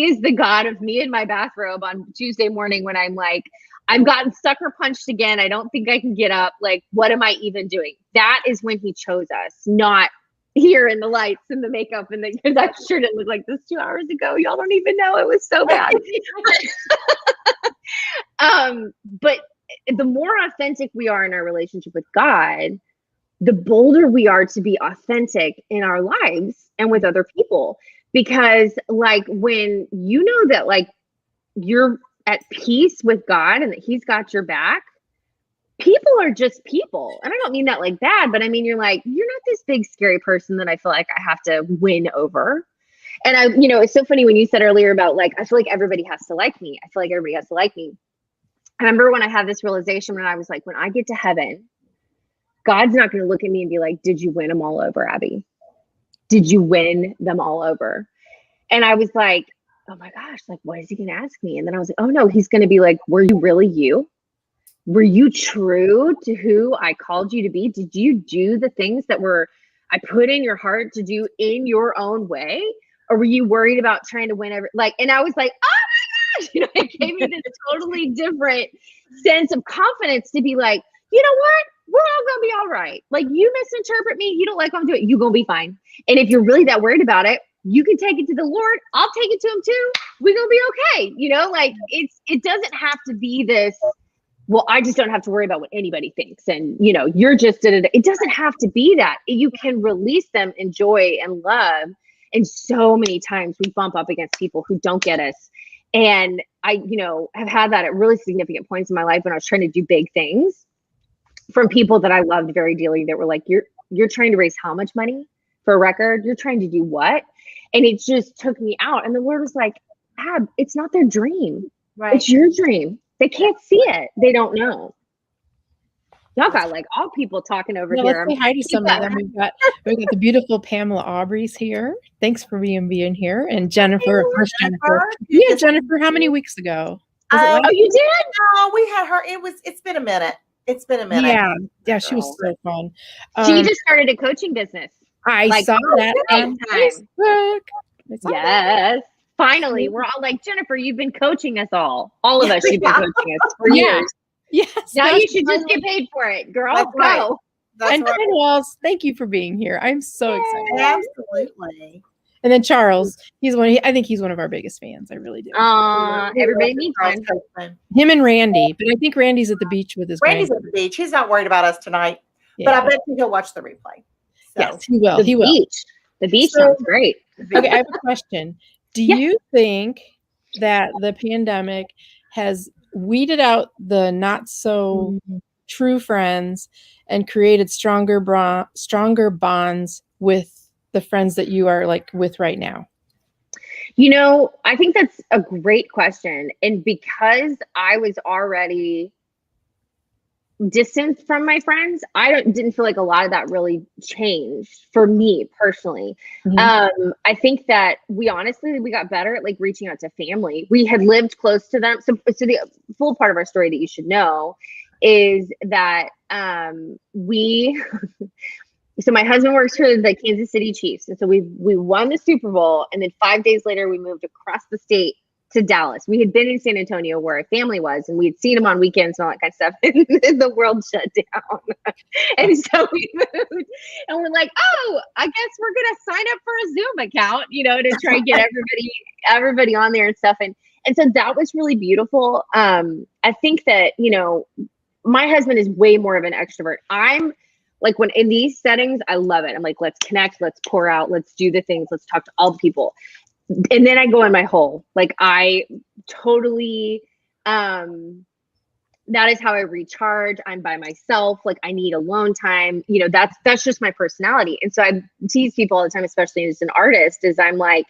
is the God of me in my bathrobe on Tuesday morning when I'm like, I've gotten sucker punched again. I don't think I can get up. Like, what am I even doing? That is when he chose us, not here in the lights and the makeup and because I sure didn't look like this 2 hours ago. Y'all don't even know. It was so bad. But the more authentic we are in our relationship with God, the bolder we are to be authentic in our lives and with other people. Because like when you know that like you're at peace with God and that he's got your back, people are just people. And I don't mean that like bad, but I mean, you're not this big scary person that I feel like I have to win over. And it's so funny when you said earlier about like, I feel like everybody has to like me. I feel like everybody has to like me. I remember when I had this realization when I was like, when I get to heaven, God's not going to look at me and be like, did you win them all over, Abbi? Did you win them all over? And I was like, oh my gosh, like, what is he going to ask me? And then I was like, oh no, he's going to be like, were you really you? Were you true to who I called you to be? Did you do the things that I put in your heart to do in your own way? Or were you worried about trying to win and I was like, oh my gosh, it gave me this totally different sense of confidence to be like, you know what? We're all going to be all right. Like you misinterpret me. You don't like what I'm doing. You're going to be fine. And if you're really that worried about it, you can take it to the Lord. I'll take it to him too. We're going to be okay. Like it doesn't have to be this, well, I just don't have to worry about what anybody thinks. And, you're just, it doesn't have to be that. You can release them in joy and love. And so many times we bump up against people who don't get us. And I, have had that at really significant points in my life when I was trying to do big things from people that I loved very dearly that were like, you're trying to raise how much money for a record? You're trying to do what? And it just took me out. And the Lord was like, Ab, it's not their dream. Right. It's your dream. They can't see it. They don't know. Y'all got like all people talking over here. Let's say hi to some of them. We've got the beautiful Pamela Aubrey's here. Thanks for being here. And Jennifer, first Jennifer. Yeah, Jennifer, how many weeks ago? Oh, you did? No, we had her. It's been a minute. It's been a minute. Yeah, she was so fun. She just started a coaching business. I saw that on Facebook. Yes. Finally, we're all like, Jennifer, you've been coaching us all. All of us, you've been coaching us for years. Yes. Now you should just get paid for it, girl. That's right. Go. And Ken Walls, thank you for being here. I'm so excited. Absolutely. And then Charles, I think he's one of our biggest fans. I really do. Everybody needs one. Him and Randy, but I think Randy's at the beach with his Randy's at the beach. He's not worried about us tonight, but I bet he'll watch the replay. So. Yes, he will. He will. The beach sounds great. Okay, I have a question. Do you think that the pandemic has weeded out the not so true friends and created stronger bonds with the friends that you are like with right now? You know, I think that's a great question. And because I was already distanced from my friends, didn't feel like a lot of that really changed for me personally. I think that we got better at like reaching out to family. We had lived close to them. So the full part of our story that you should know is that so my husband works for the Kansas City Chiefs. And so we won the Super Bowl. And then 5 days later, we moved across the state to Dallas. We had been in San Antonio where our family was, and we had seen them on weekends and all that kind of stuff. And the world shut down. And so we moved and we're like, oh, I guess we're going to sign up for a Zoom account, to try and get everybody on there and stuff. And so that was really beautiful. I think that, my husband is way more of an extrovert. I'm like, when in these settings, I love it. I'm like, let's connect, let's pour out, let's do the things, let's talk to all the people. And then I go in my hole. Like I totally, that is how I recharge. I'm by myself. Like I need alone time. That's just my personality. And so I tease people all the time, especially as an artist, is I'm like,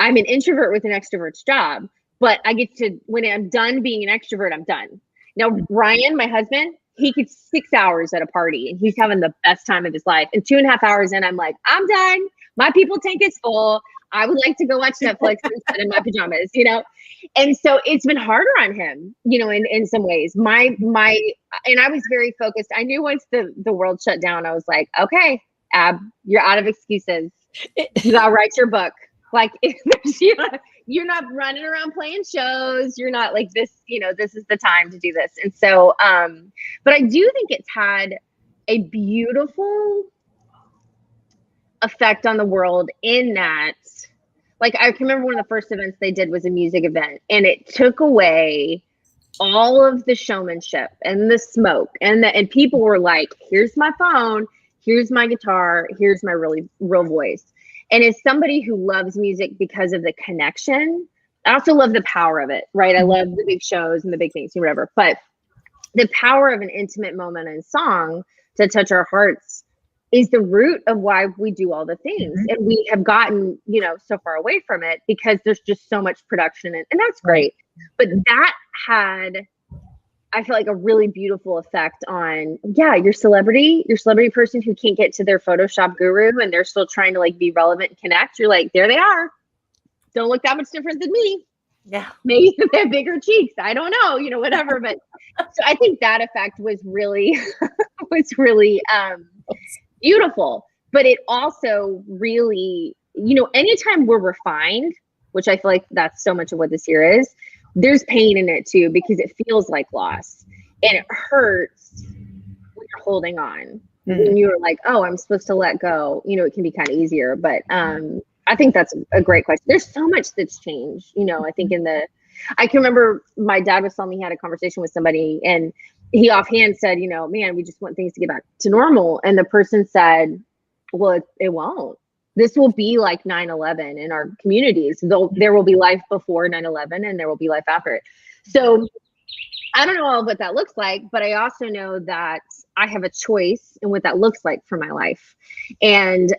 I'm an introvert with an extrovert's job, but I get to, when I'm done being an extrovert, I'm done. Now, Ryan, my husband, he gets 6 hours at a party and he's having the best time of his life. And 2.5 hours in, I'm like, I'm done. My people tank is full. I would like to go watch Netflix instead in my pajamas, And so it's been harder on him, in some ways. And I was very focused. I knew once the world shut down, I was like, okay, Ab, you're out of excuses. You gotta write your book. Like, you're not running around playing shows. You're not like this, this is the time to do this. And so, but I do think it's had a beautiful effect on the world in that, like, I can remember one of the first events they did was a music event, and it took away all of the showmanship and the smoke and people were like, here's my phone, here's my guitar, here's my really real voice. And as somebody who loves music because of the connection, I also love the power of it, right? I love the big shows and the big things and whatever, but the power of an intimate moment in song to touch our hearts is the root of why we do all the things. And we have gotten, so far away from it because there's just so much production and that's great. But that had, I feel like, a really beautiful effect on, your celebrity person who can't get to their Photoshop guru and they're still trying to like be relevant and connect. You're like, there they are. Don't look that much different than me. Yeah. Maybe they have bigger cheeks. I don't know, whatever. But so I think that effect was really, beautiful. But it also really, anytime we're refined, which I feel like that's so much of what this year is, there's pain in it too, because it feels like loss and it hurts when you're holding on. When you're like, oh, I'm supposed to let go, it can be kind of easier. But I think that's a great question. There's so much that's changed, I think I can remember my dad was telling me he had a conversation with somebody and he offhand said, man, we just want things to get back to normal. And the person said, well, it won't. This will be like 9/11 in our communities. There will be life before 9/11 and there will be life after it. So I don't know all what that looks like, but I also know that I have a choice in what that looks like for my life. And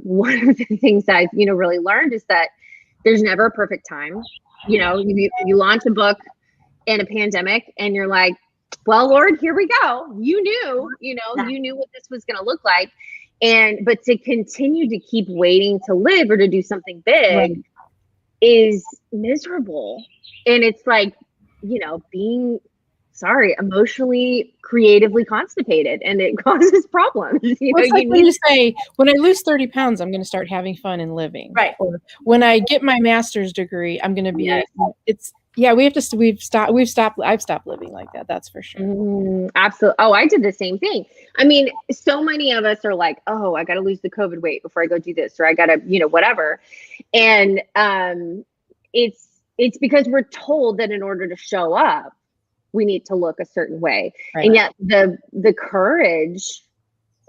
one of the things that I've, really learned is that there's never a perfect time. You launch a book in a pandemic and you're like, well, Lord, here we go. You knew what this was going to look like. But to continue to keep waiting to live or to do something big is miserable. And it's like, being sorry, emotionally, creatively constipated, and it causes problems. You Well, know, it's like you when need you say, when I lose 30 pounds, I'm going to start having fun and living. Right. Or when I get my master's degree, I'm going to be, Yes. I've stopped living like that. That's for sure. Absolutely. Oh, I did the same thing. I mean, so many of us are like, oh, I got to lose the COVID weight before I go do this, or I got to, whatever. And it's because we're told that in order to show up, we need to look a certain way. Right. And yet the courage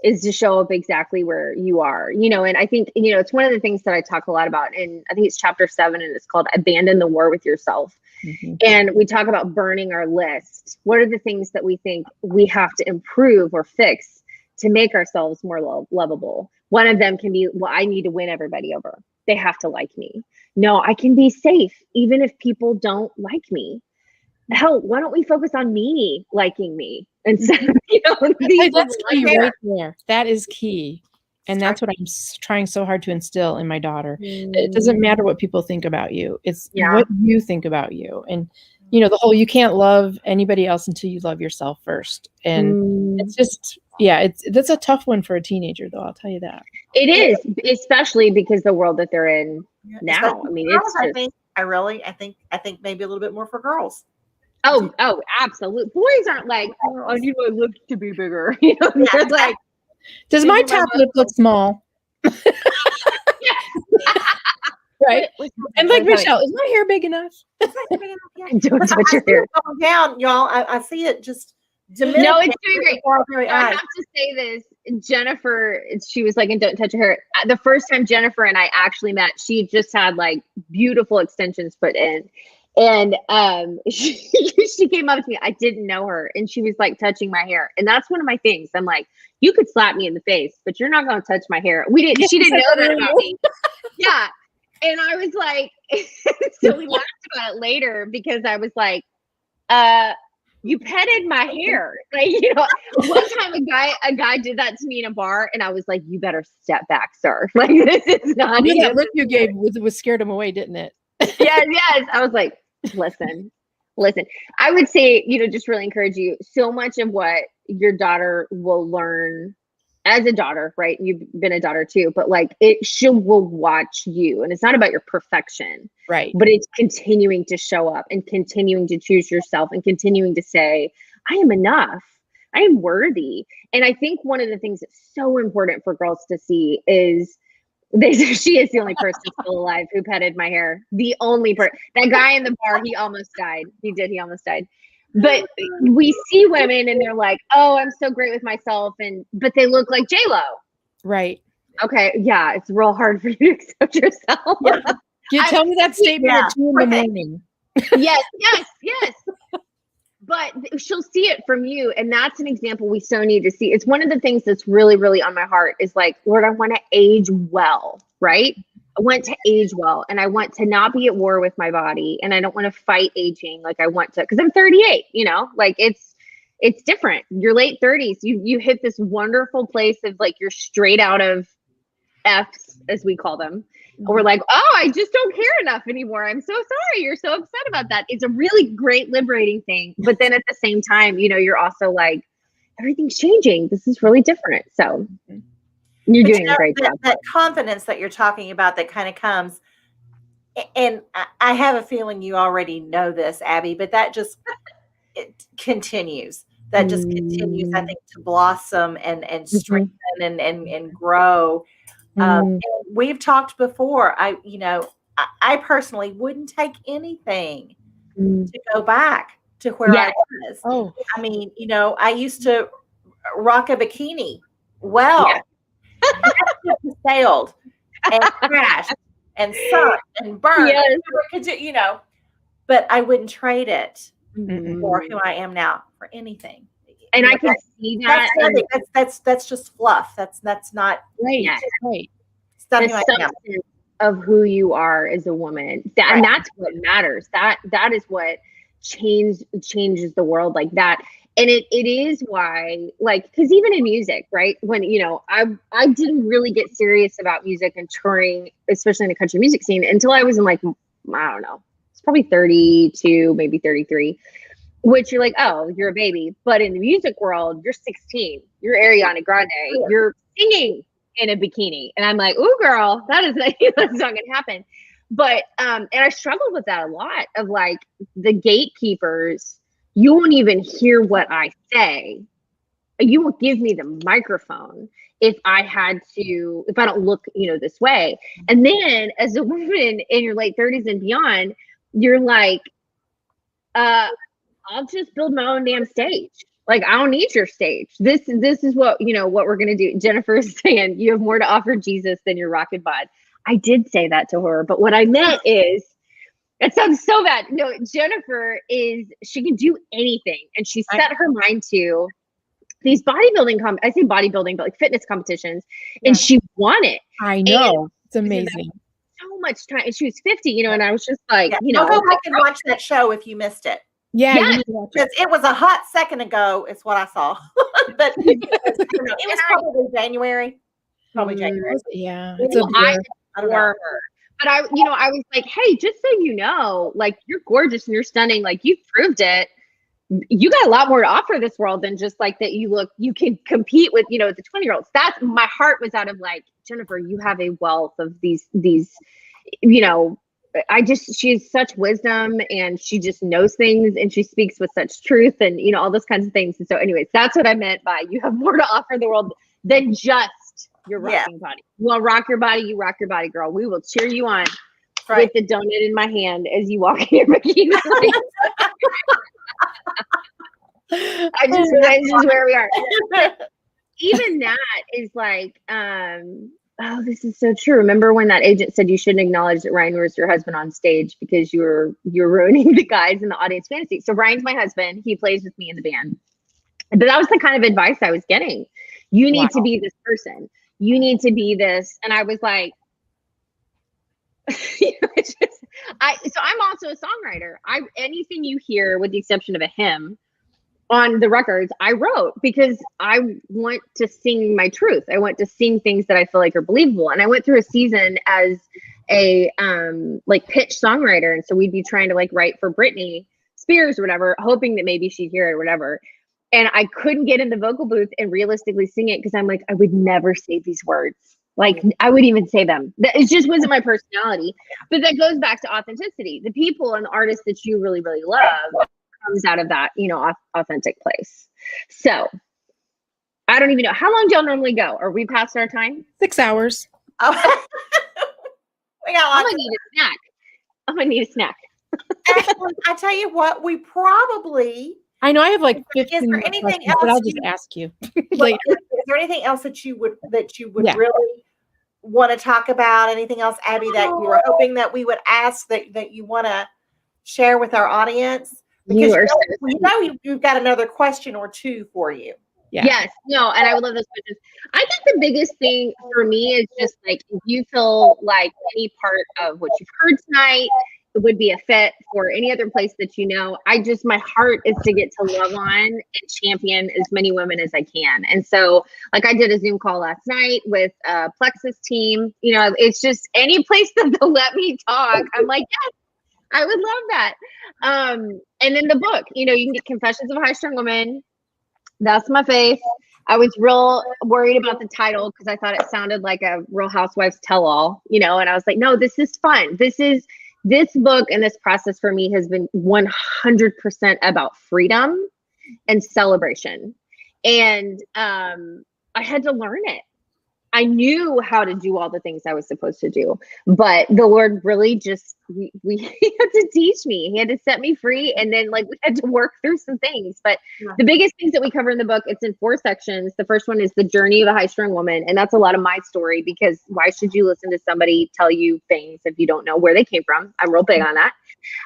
is to show up exactly where you are, and I think, it's one of the things that I talk a lot about, and I think it's chapter 7, and it's called Abandon the War with Yourself. Mm-hmm. And we talk about burning our list. What are the things that we think we have to improve or fix to make ourselves more lovable? One of them can be, well, I need to win everybody over. They have to like me. No, I can be safe even if people don't like me. Hell, why don't we focus on me liking me instead of, that's key right there. That is key. And that's what I'm trying so hard to instill in my daughter. It doesn't matter what people think about you. It's what you think about you. And, the whole, you can't love anybody else until you love yourself first. And it's just, that's a tough one for a teenager, though. I'll tell you that. It is, especially because the world that they're in now. I mean, girls, I think maybe a little bit more for girls. Oh, absolutely. Boys aren't like, I need my lips to be bigger. They're like, does my top lip look small? Right. And like Michelle, is my hair big enough? Don't touch your hair. Down, y'all. I see it just diminishing. No, it's doing great. I have to say this. Jennifer, she was like, and don't touch your hair. The first time Jennifer and I actually met, she just had like beautiful extensions put in. And she came up to me. I didn't know her, and she was like touching my hair. And that's one of my things. I'm like, you could slap me in the face, but you're not going to touch my hair. She didn't know that about me. Yeah. And I was like, so we laughed about it later because I was like, you petted my hair. Like, one time a guy did that to me in a bar, and I was like, you better step back, sir. Like, this is not. That look you gave was scared him away, didn't it? Yes. I was like, listen. I would say, just really encourage you. So much of what your daughter will learn as a daughter, right? You've been a daughter too, but like she will watch you, and it's not about your perfection, right? But it's continuing to show up and continuing to choose yourself and continuing to say, I am enough. I am worthy. And I think one of the things that's so important for girls to see is she is the only person still alive who petted my hair. The only person. That guy in the bar, he almost died. He almost died. But we see women and they're like, oh, I'm so great with myself. But they look like J-Lo. Right. Okay. Yeah. It's real hard for you to accept yourself. Yeah. You tell me that statement at 2 in the morning. Yes. But she'll see it from you. And that's an example we so need to see. It's one of the things that's really, really on my heart is like, Lord, I want to age well, right? I want to age well, and I want to not be at war with my body, and I don't want to fight aging like I want to, because I'm 38, like it's different. Your late 30s, you hit this wonderful place of like you're straight out of F's, as we call them. And we're like, oh, I just don't care enough anymore. I'm so sorry. You're so upset about that. It's a really great liberating thing. But then at the same time, you're also like, everything's changing. This is really different. So you're doing a great job. That confidence that you're talking about that kind of comes, and I have a feeling you already know this, Abbi, but that just it continues. That just continues, I think, to blossom and strengthen and grow. And we've talked before. I personally wouldn't take anything to go back to where I was. Oh, I mean, I used to rock a bikini. Well, that sailed and crashed and sunk and burned. But I wouldn't trade it for who I am now for anything. And I can see that. That's just fluff. That's not right. Right. The substance of who you are as a woman. And that's what matters. That is what changes the world like that. And it is why, like, because even in music, right? When, I didn't really get serious about music and touring, especially in the country music scene, until I was in like, I don't know, it's probably 32, maybe 33. which you're like, oh, you're a baby. But in the music world, you're 16. You're Ariana Grande. You're singing in a bikini. And I'm like, ooh, girl, that's not going to happen. But, and I struggled with that a lot of like the gatekeepers. You won't even hear what I say. You won't give me the microphone if I don't look, this way. And then as a woman in your late 30s and beyond, you're like, I'll just build my own damn stage. Like, I don't need your stage. This is what we're going to do. Jennifer is saying you have more to offer Jesus than your rocket bod. I did say that to her, but what I meant is, it sounds so bad. No, Jennifer she can do anything. And she set her mind to these bodybuilding, I say bodybuilding, but like fitness competitions. And she won it. I know. It's amazing. So much time. And she was 50, and I was just like, I'll go back and watch that show if you missed it. Yeah, because it was a hot second ago, is what I saw. But it was probably January. Probably January. Yeah. I adore her. But I was like, hey, just so you know, like, you're gorgeous and you're stunning. Like, you've proved it. You got a lot more to offer this world than just like that. You can compete with, the 20-year-olds. That's my heart was out of like, Jennifer, you have a wealth of these, she has such wisdom and she just knows things and she speaks with such truth and, all those kinds of things. And so anyways, that's what I meant by you have more to offer the world than just your rocking body. You want to rock your body, you rock your body, girl. We will cheer you on with the donut in my hand as you walk in your bikini. This is where we are. Even that is like, oh, this is so true. Remember when that agent said you shouldn't acknowledge that Ryan was your husband on stage because you're ruining the guys in the audience fantasy. So Ryan's my husband. He plays with me in the band. But that was the kind of advice I was getting. You need to be this person. You need to be this. And I was like, so I'm also a songwriter. Anything you hear, with the exception of a hymn, on the records I wrote because I want to sing my truth. I want to sing things that I feel like are believable. And I went through a season as a like pitch songwriter. And so we'd be trying to like write for Britney Spears or whatever, hoping that maybe she'd hear it or whatever. And I couldn't get in the vocal booth and realistically sing it because I'm like, I would never say these words. Like, I wouldn't even say them. It just wasn't my personality. But that goes back to authenticity. The people and the artists that you really, really love comes out of that, authentic place. So I don't even know. How long do y'all normally go? Are we past our time? 6 hours. Oh. We got I'm gonna need a snack. Actually, I tell you what, we probably. I know I have like 15 Is there anything else? but I'll just ask you later. Is there anything else that you would really want to talk about? Anything else, Abbi, that you were hoping that we would ask that you want to share with our audience? Because you've got another question or two for you. Yeah. Yes. No, and I would love those questions. I think the biggest thing for me is just like, if you feel like any part of what you've heard tonight it would be a fit for any other place that my heart is to get to love on and champion as many women as I can. And so like I did a Zoom call last night with Plexus team, it's just any place that they'll let me talk. I'm like, yes, I would love that. And then the book, you can get Confessions of a High Strung Woman. That's my face. I was real worried about the title because I thought it sounded like a Real Housewives tell-all, and I was like, no, this is fun. This book and this process for me has been 100% about freedom and celebration. And I had to learn it. I knew how to do all the things I was supposed to do, but the Lord really just, we had to teach me. He had to set me free. And then we had to work through some things. But the biggest things that we cover in the book, it's in 4 sections. The first one is the journey of a high strung woman. And that's a lot of my story, because why should you listen to somebody tell you things if you don't know where they came from? I'm real big on that.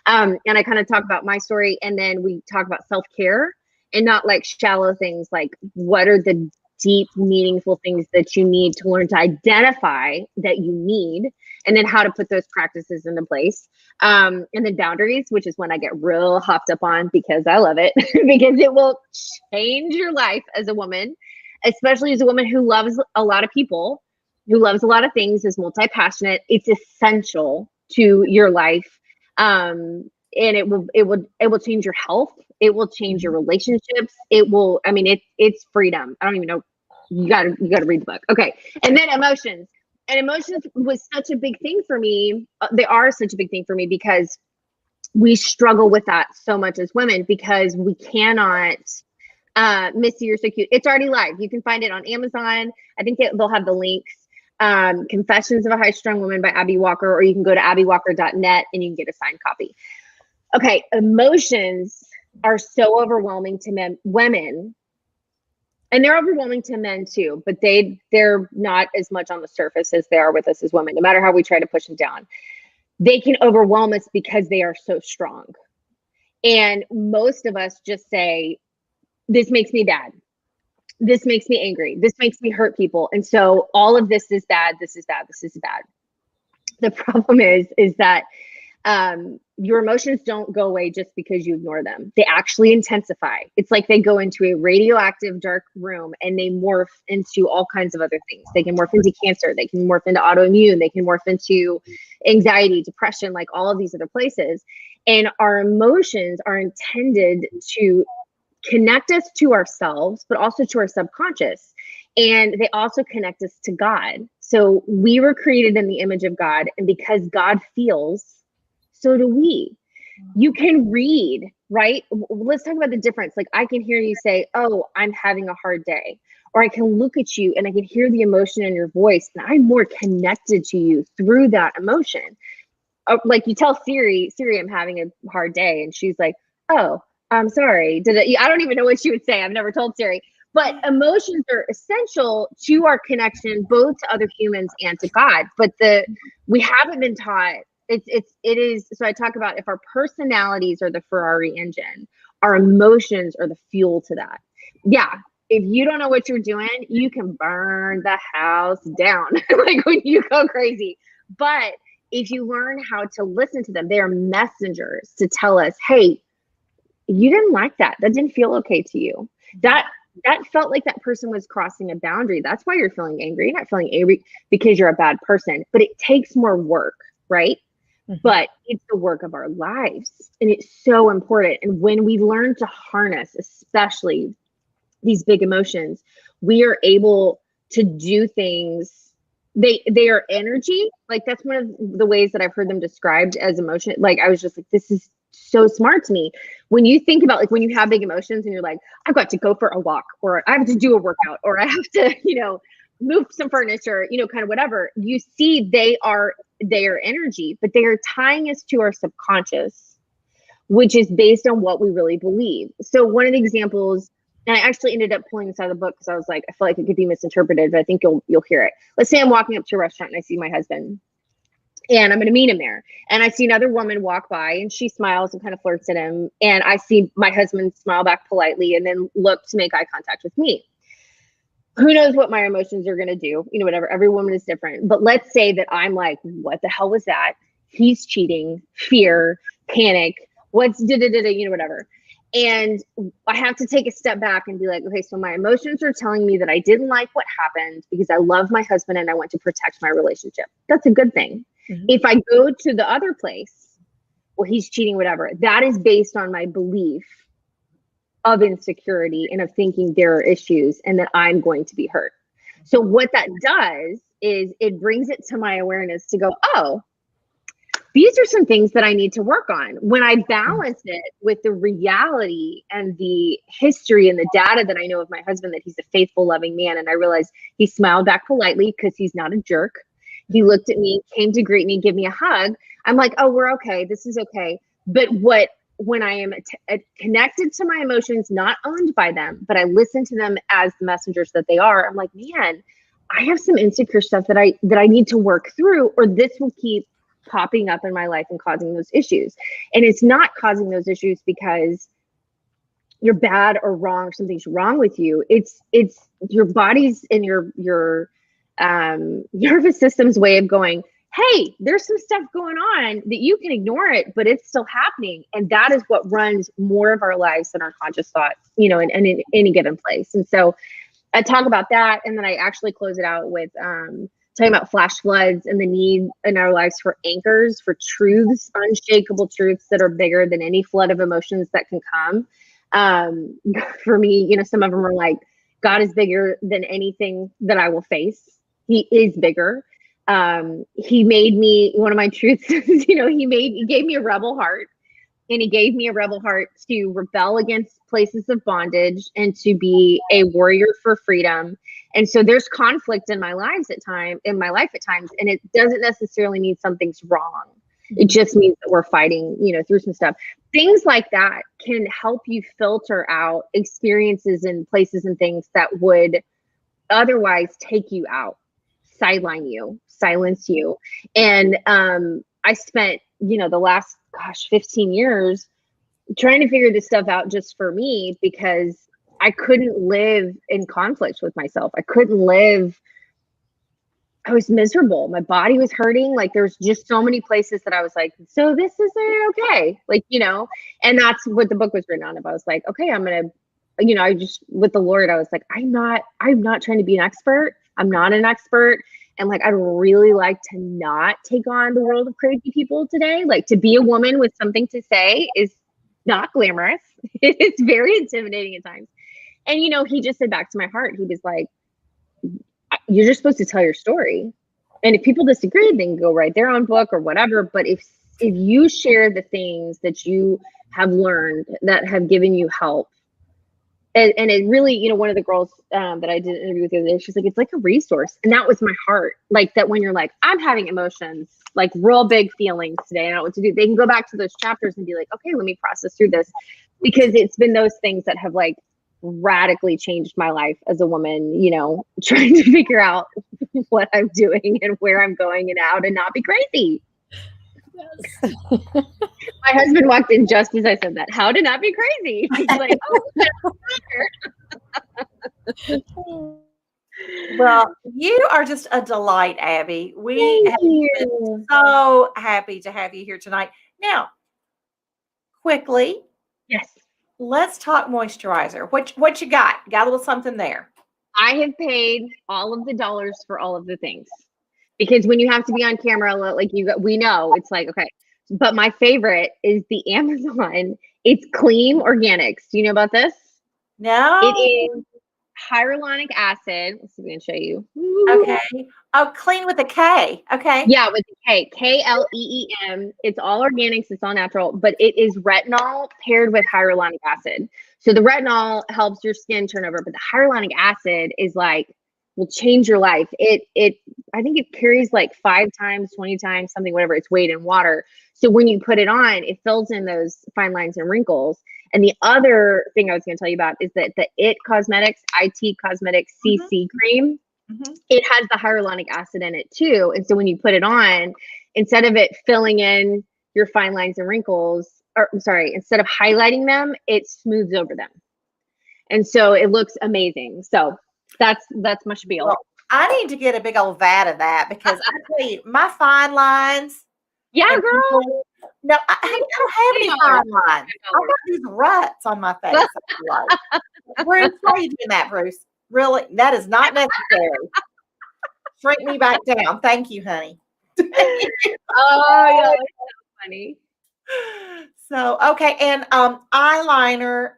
And I kind of talk about my story. And then we talk about self-care and not shallow things, like what are the deep, meaningful things that you need to learn to identify that you need, and then how to put those practices into place. And then boundaries, which is when I get real hopped up on, because I love it, because it will change your life as a woman, especially as a woman who loves a lot of people, who loves a lot of things, is multi-passionate. It's essential to your life. it will change your health. It will change your relationships. It will, I mean, it's freedom. I don't even know. You gotta read the book. Okay. And then emotions. And emotions was such a big thing for me. They are such a big thing for me because we struggle with that so much as women, because we cannot, Missy, you're so cute. It's already live. You can find it on Amazon. I think they'll have the links. Confessions of a High Strung Woman by Abbi Walker, or you can go to abbiwalker.net and you can get a signed copy. Okay. Emotions are so overwhelming to women, and they're overwhelming to men too, but they're not as much on the surface as they are with us as women. No matter how we try to push them down, they can overwhelm us because they are so strong. And most of us just say, this makes me bad. This makes me angry. This makes me hurt people. And so all of this is bad. This is bad. This is bad. The problem is that your emotions don't go away just because you ignore them. They actually intensify. It's like they go into a radioactive dark room and they morph into all kinds of other things. They can morph into cancer. They can morph into autoimmune. They can morph into anxiety, depression, like all of these other places. And our emotions are intended to connect us to ourselves, but also to our subconscious. And they also connect us to God. So we were created in the image of God. And because God feels, so do we. You can read, right? Let's talk about the difference. Like, I can hear you say, oh, I'm having a hard day. Or I can look at you and I can hear the emotion in your voice. And I'm more connected to you through that emotion. Like, you tell Siri, I'm having a hard day. And she's like, oh, I'm sorry. I don't even know what she would say. I've never told Siri. But emotions are essential to our connection, both to other humans and to God. But we haven't been taught. It is. So I talk about, if our personalities are the Ferrari engine, our emotions are the fuel to that. Yeah. If you don't know what you're doing, you can burn the house down, like when you go crazy. But if you learn how to listen to them, they are messengers to tell us, hey, you didn't like that. That didn't feel okay to you. That felt like that person was crossing a boundary. That's why you're feeling angry. You're not feeling angry because you're a bad person, but it takes more work, right? Mm-hmm. But it's the work of our lives, and it's so important. And when we learn to harness, especially these big emotions, we are able to do things. They are energy. Like, that's one of the ways that I've heard them described as emotion. Like, I was just like, this is so smart to me. When you think about, like, when you have big emotions and you're like, I've got to go for a walk, or I have to do a workout, or I have to, move some furniture, kind of whatever, you see they are energy, but they are tying us to our subconscious, which is based on what we really believe. So one of the examples, and I actually ended up pulling this out of the book because I was like, I feel like it could be misinterpreted, but I think you'll hear it. Let's say I'm walking up to a restaurant and I see my husband, and I'm going to meet him there. And I see another woman walk by and she smiles and kind of flirts at him. And I see my husband smile back politely and then look to make eye contact with me. Who knows what my emotions are going to do? Whatever. Every woman is different. But let's say that I'm like, what the hell was that? He's cheating, fear, panic, whatever. And I have to take a step back and be like, okay, so my emotions are telling me that I didn't like what happened because I love my husband and I want to protect my relationship. That's a good thing. Mm-hmm. If I go to the other place, well, he's cheating, whatever, that is based on my belief of insecurity and of thinking there are issues and that I'm going to be hurt. So what that does is it brings it to my awareness to go, oh, these are some things that I need to work on. When I balance it with the reality and the history and the data that I know of my husband, that he's a faithful, loving man. And I realized he smiled back politely because he's not a jerk. He looked at me, came to greet me, give me a hug. I'm like, oh, we're okay. This is okay. But when I am connected to my emotions, not owned by them, but I listen to them as the messengers that they are, I'm like, man, I have some insecure stuff that I need to work through, or this will keep popping up in my life and causing those issues. And it's not causing those issues because you're bad or wrong, or something's wrong with you. It's your body's and your nervous system's way of going, hey, there's some stuff going on that you can ignore it, but it's still happening. And that is what runs more of our lives than our conscious thoughts, in any given place. And so I talk about that. And then I actually close it out with talking about flash floods and the need in our lives for anchors, for truths, unshakable truths that are bigger than any flood of emotions that can come. For me, you know, some of them are like, God is bigger than anything that I will face. He is bigger. He made me, one of my truths is, you know, he gave me a rebel heart, and he gave me a rebel heart to rebel against places of bondage and to be a warrior for freedom. And so there's conflict in my life at times, and it doesn't necessarily mean something's wrong. It just means that we're fighting, you know, through some stuff. Things like that can help you filter out experiences and places and things that would otherwise take you out, sideline you, silence you. And I spent, you know, the last 15 years trying to figure this stuff out just for me, because I couldn't live in conflict with myself. I was miserable. My body was hurting. Like, there's just so many places that I was like, so this isn't okay. Like, you know, and that's what the book was written on. I was like, okay, I'm going to, you know, I just, with the Lord, I was like, I'm not trying to be an expert. I'm not an expert. And like, I'd really like to not take on the world of crazy people today. Like, to be a woman with something to say is not glamorous. It's very intimidating at times. And, you know, he just said back to my heart, he was like, you're just supposed to tell your story. And if people disagree, they can go write their own book or whatever. But if you share the things that you have learned that have given you help, and it really, you know, one of the girls that I did an interview with the other day, she's like, it's like a resource. And that was my heart. Like, that when you're like, I'm having emotions, like real big feelings today, I don't know what to do. They can go back to those chapters and be like, okay, let me process through this. Because it's been those things that have like radically changed my life as a woman, you know, trying to figure out what I'm doing and where I'm going and how to not be crazy. Yes. My husband walked in just as I said that. How to not be crazy. He's like, oh. Well, you are just a delight, Abbi. We have been so happy to have you here tonight. Now, quickly. Yes. Let's talk moisturizer. What you got? Got a little something there. I have paid all of the dollars for all of the things, because when you have to be on camera, like we know it's like, okay. But my favorite is the Amazon. It's Clean Organics. Do you know about this? No. It is hyaluronic acid. Let's see if we can show you. Okay. Oh, Clean with a K. Okay. Yeah, with a K. K-L-E-E-M. It's all organics. It's all natural, but it is retinol paired with hyaluronic acid. So the retinol helps your skin turn over, but the hyaluronic acid is like, will change your life. I think it carries like 5 times, 20 times, something, whatever its weight in water. So when you put it on, it fills in those fine lines and wrinkles. And the other thing I was going to tell you about is that the IT Cosmetics CC cream, it has the hyaluronic acid in it too. And so when you put it on, instead of it filling in your fine lines and wrinkles, instead of highlighting them, it smooths over them. And so it looks amazing. So that's my spiel. Well, I need to get a big old vat of that, because I tell you, my fine lines. Yeah, girl. No, I don't have any fine lines. I've got these ruts on my face. Bruce, why are you doing that, Bruce? Really? That is not necessary. Shrink me back down. Thank you, honey. Oh, yeah, that's so funny. So, okay. And eyeliner,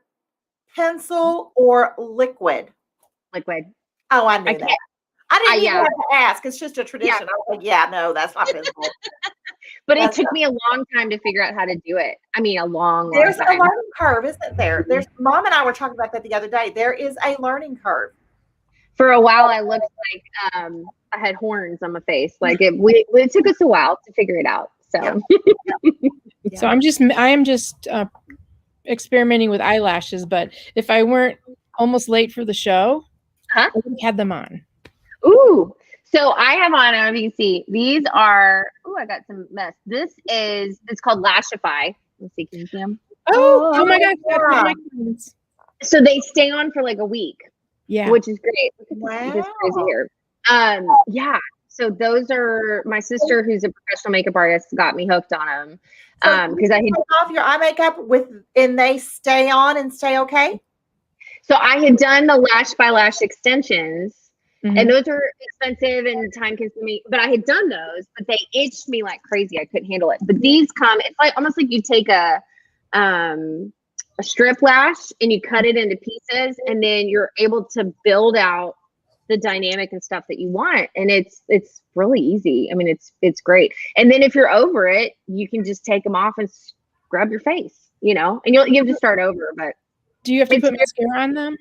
pencil or liquid? Liquid. Oh, I knew that. I didn't even have to ask. It's just a tradition. Yeah. I was like, yeah, no, that's not pencil. But it took me a long time to figure out how to do it. I mean, a long There's time. a learning curve, isn't there? There's Mom and I were talking about that the other day. There is a learning curve. For a while, I looked like I had horns on my face. Like it took us a while to figure it out. So, So I am just experimenting with eyelashes. But if I weren't almost late for the show, I would have had them on. Ooh. So I have on, I don't know if you can see, these are, I got some mess. It's called Lashify. Let's see, can you see them? Oh my God. So they stay on for like a week. Yeah. Which is great. Wow. This crazy here. Yeah. So those are, my sister, who's a professional makeup artist, got me hooked on them. Because I had take off your eye makeup and they stay on and stay okay. So I had done the Lash by Lash extensions, And those are expensive and time consuming, but I had done those, but they itched me like crazy. I couldn't handle it. But these come, it's like almost like you take a strip lash and you cut it into pieces, and then you're able to build out the dynamic and stuff that you want. And it's really easy. I mean, it's great. And then if you're over it, you can just take them off and scrub your face, you know, and you have to start over. But do you have to put mascara on them?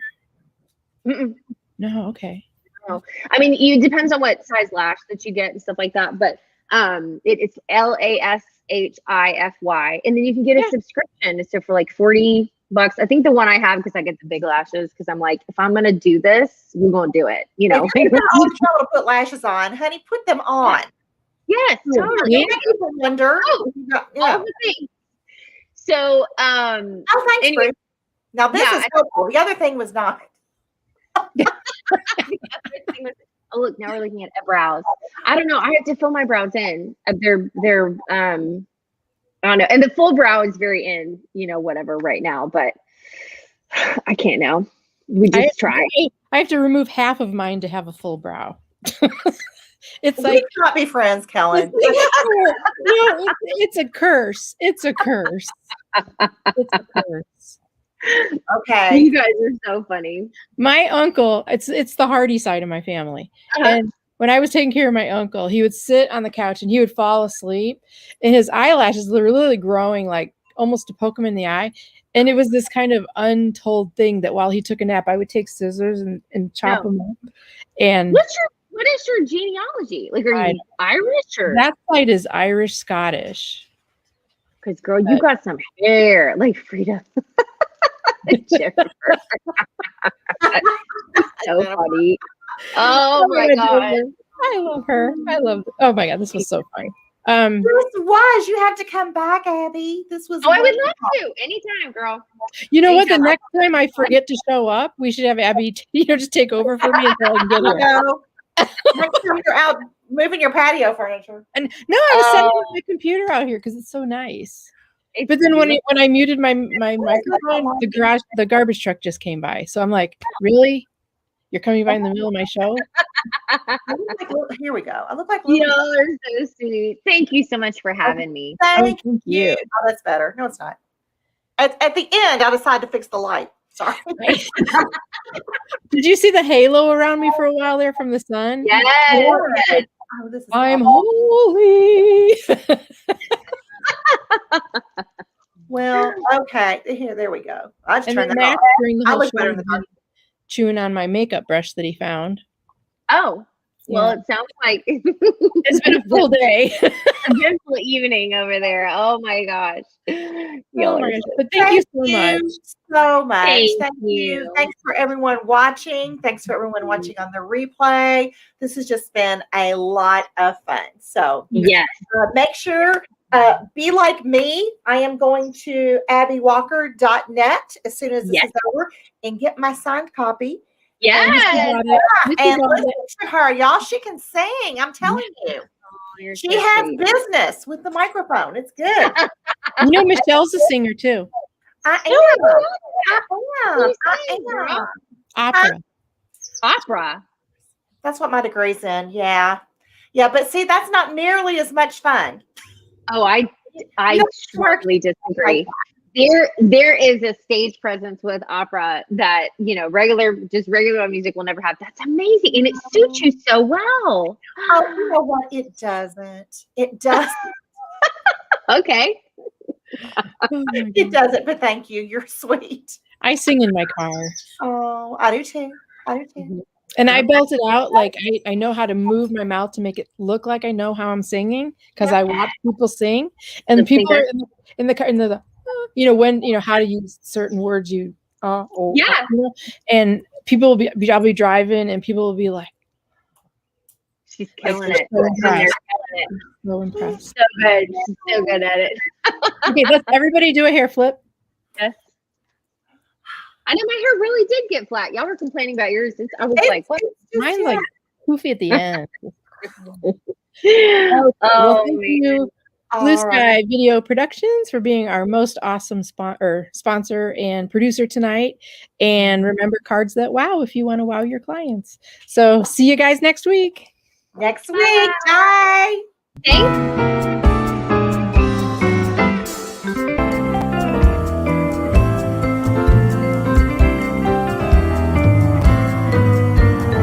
Mm-mm. No. Okay. No. I mean, it depends on what size lash that you get and stuff like that. But it's LASHIFY, and then you can get a subscription. So for like $40, I think the one I have, because I get the big lashes, because I'm like, if I'm gonna do this, we're gonna do it. You know, if you're always trying to put lashes on, honey, put them on. Yes, totally. Make people wonder. All the things. So, oh, thanks, anyway, Bruce. Now this is helpful. The other thing was not. Oh, look, now we're looking at brows. I don't know. I have to fill my brows in. They're I don't know. And the full brow is very in, you know, whatever right now, but I can't now. We just try. I have to remove half of mine to have a full brow. It's We like cannot be friends, Kellen. it's a curse. It's a curse. It's a curse. Okay. You guys are so funny. My uncle, it's the Hardy side of my family. And when I was taking care of my uncle, he would sit on the couch and he would fall asleep, and his eyelashes were literally growing, like almost to poke him in the eye. And it was this kind of untold thing that while he took a nap, I would take scissors and chop them up. And what is your genealogy? Like, are you Irish or that side is Irish Scottish? Because girl, you got some hair like Frida. Jennifer. So funny. Oh my god. I love her. Oh my god, this was so funny. This was. You have to come back, Abby. This was. Oh, I would love to. Anytime, girl. You know what? The next time I forget to show up, we should have Abby, just take over for me until I can get here. Next time you're out moving your patio furniture. And no, I was setting up my computer out here because it's so nice. But then when I muted my microphone, the garbage truck just came by. So I'm like, really? You're coming by in the middle of my show? Here we go. I look like you're so sweet. Thank you so much for having me. Thank you. Oh, that's better. No, it's not. At the end, I decided to fix the light. Sorry. Did you see the halo around me for a while there from the sun? Yes. Oh, this is I'm holy. Well, okay. There we go. I just turned that off. I look better in the dark. Chewing on my makeup brush that he found. Oh, well, it sounds like it's been a full day. A beautiful evening over there. Oh my gosh. Oh my gosh. But thank you so much. Thank you. Thanks for everyone watching. Thanks for everyone watching on the replay. This has just been a lot of fun. So yes, make sure be like me. I am going to abbiwalker.net as soon as this is over and get my signed copy. Yes. And listen to her, y'all. She can sing. I'm telling you. She has business with the microphone. It's good. You know, Michelle's a singer too. I am. Opera. That's what my degree's in. Yeah. But see, that's not nearly as much fun. Oh, I strongly disagree. There is a stage presence with opera that, regular music will never have. That's amazing. And it suits you so well. Oh, you know what? It doesn't. It doesn't. Okay. It doesn't, but thank you. You're sweet. I sing in my car. Oh, I do too. And I built it out. Like I know how to move my mouth to make it look like I know how I'm singing because I watch people sing, and people are in the car, how to use certain words. And people will be I'll be driving, and people will be like, "She's killing it." So impressed. So good. She's so good at it. Okay, let's everybody do a hair flip. Yes. I know my hair really did get flat. Y'all were complaining about yours. I was like, what? Mine's like poofy at the end. Thank you. Blue All right. Sky Video Productions for being our most awesome sponsor and producer tonight. And remember, cards that wow if you want to wow your clients. So see you guys next week. Next week. Bye. Thanks.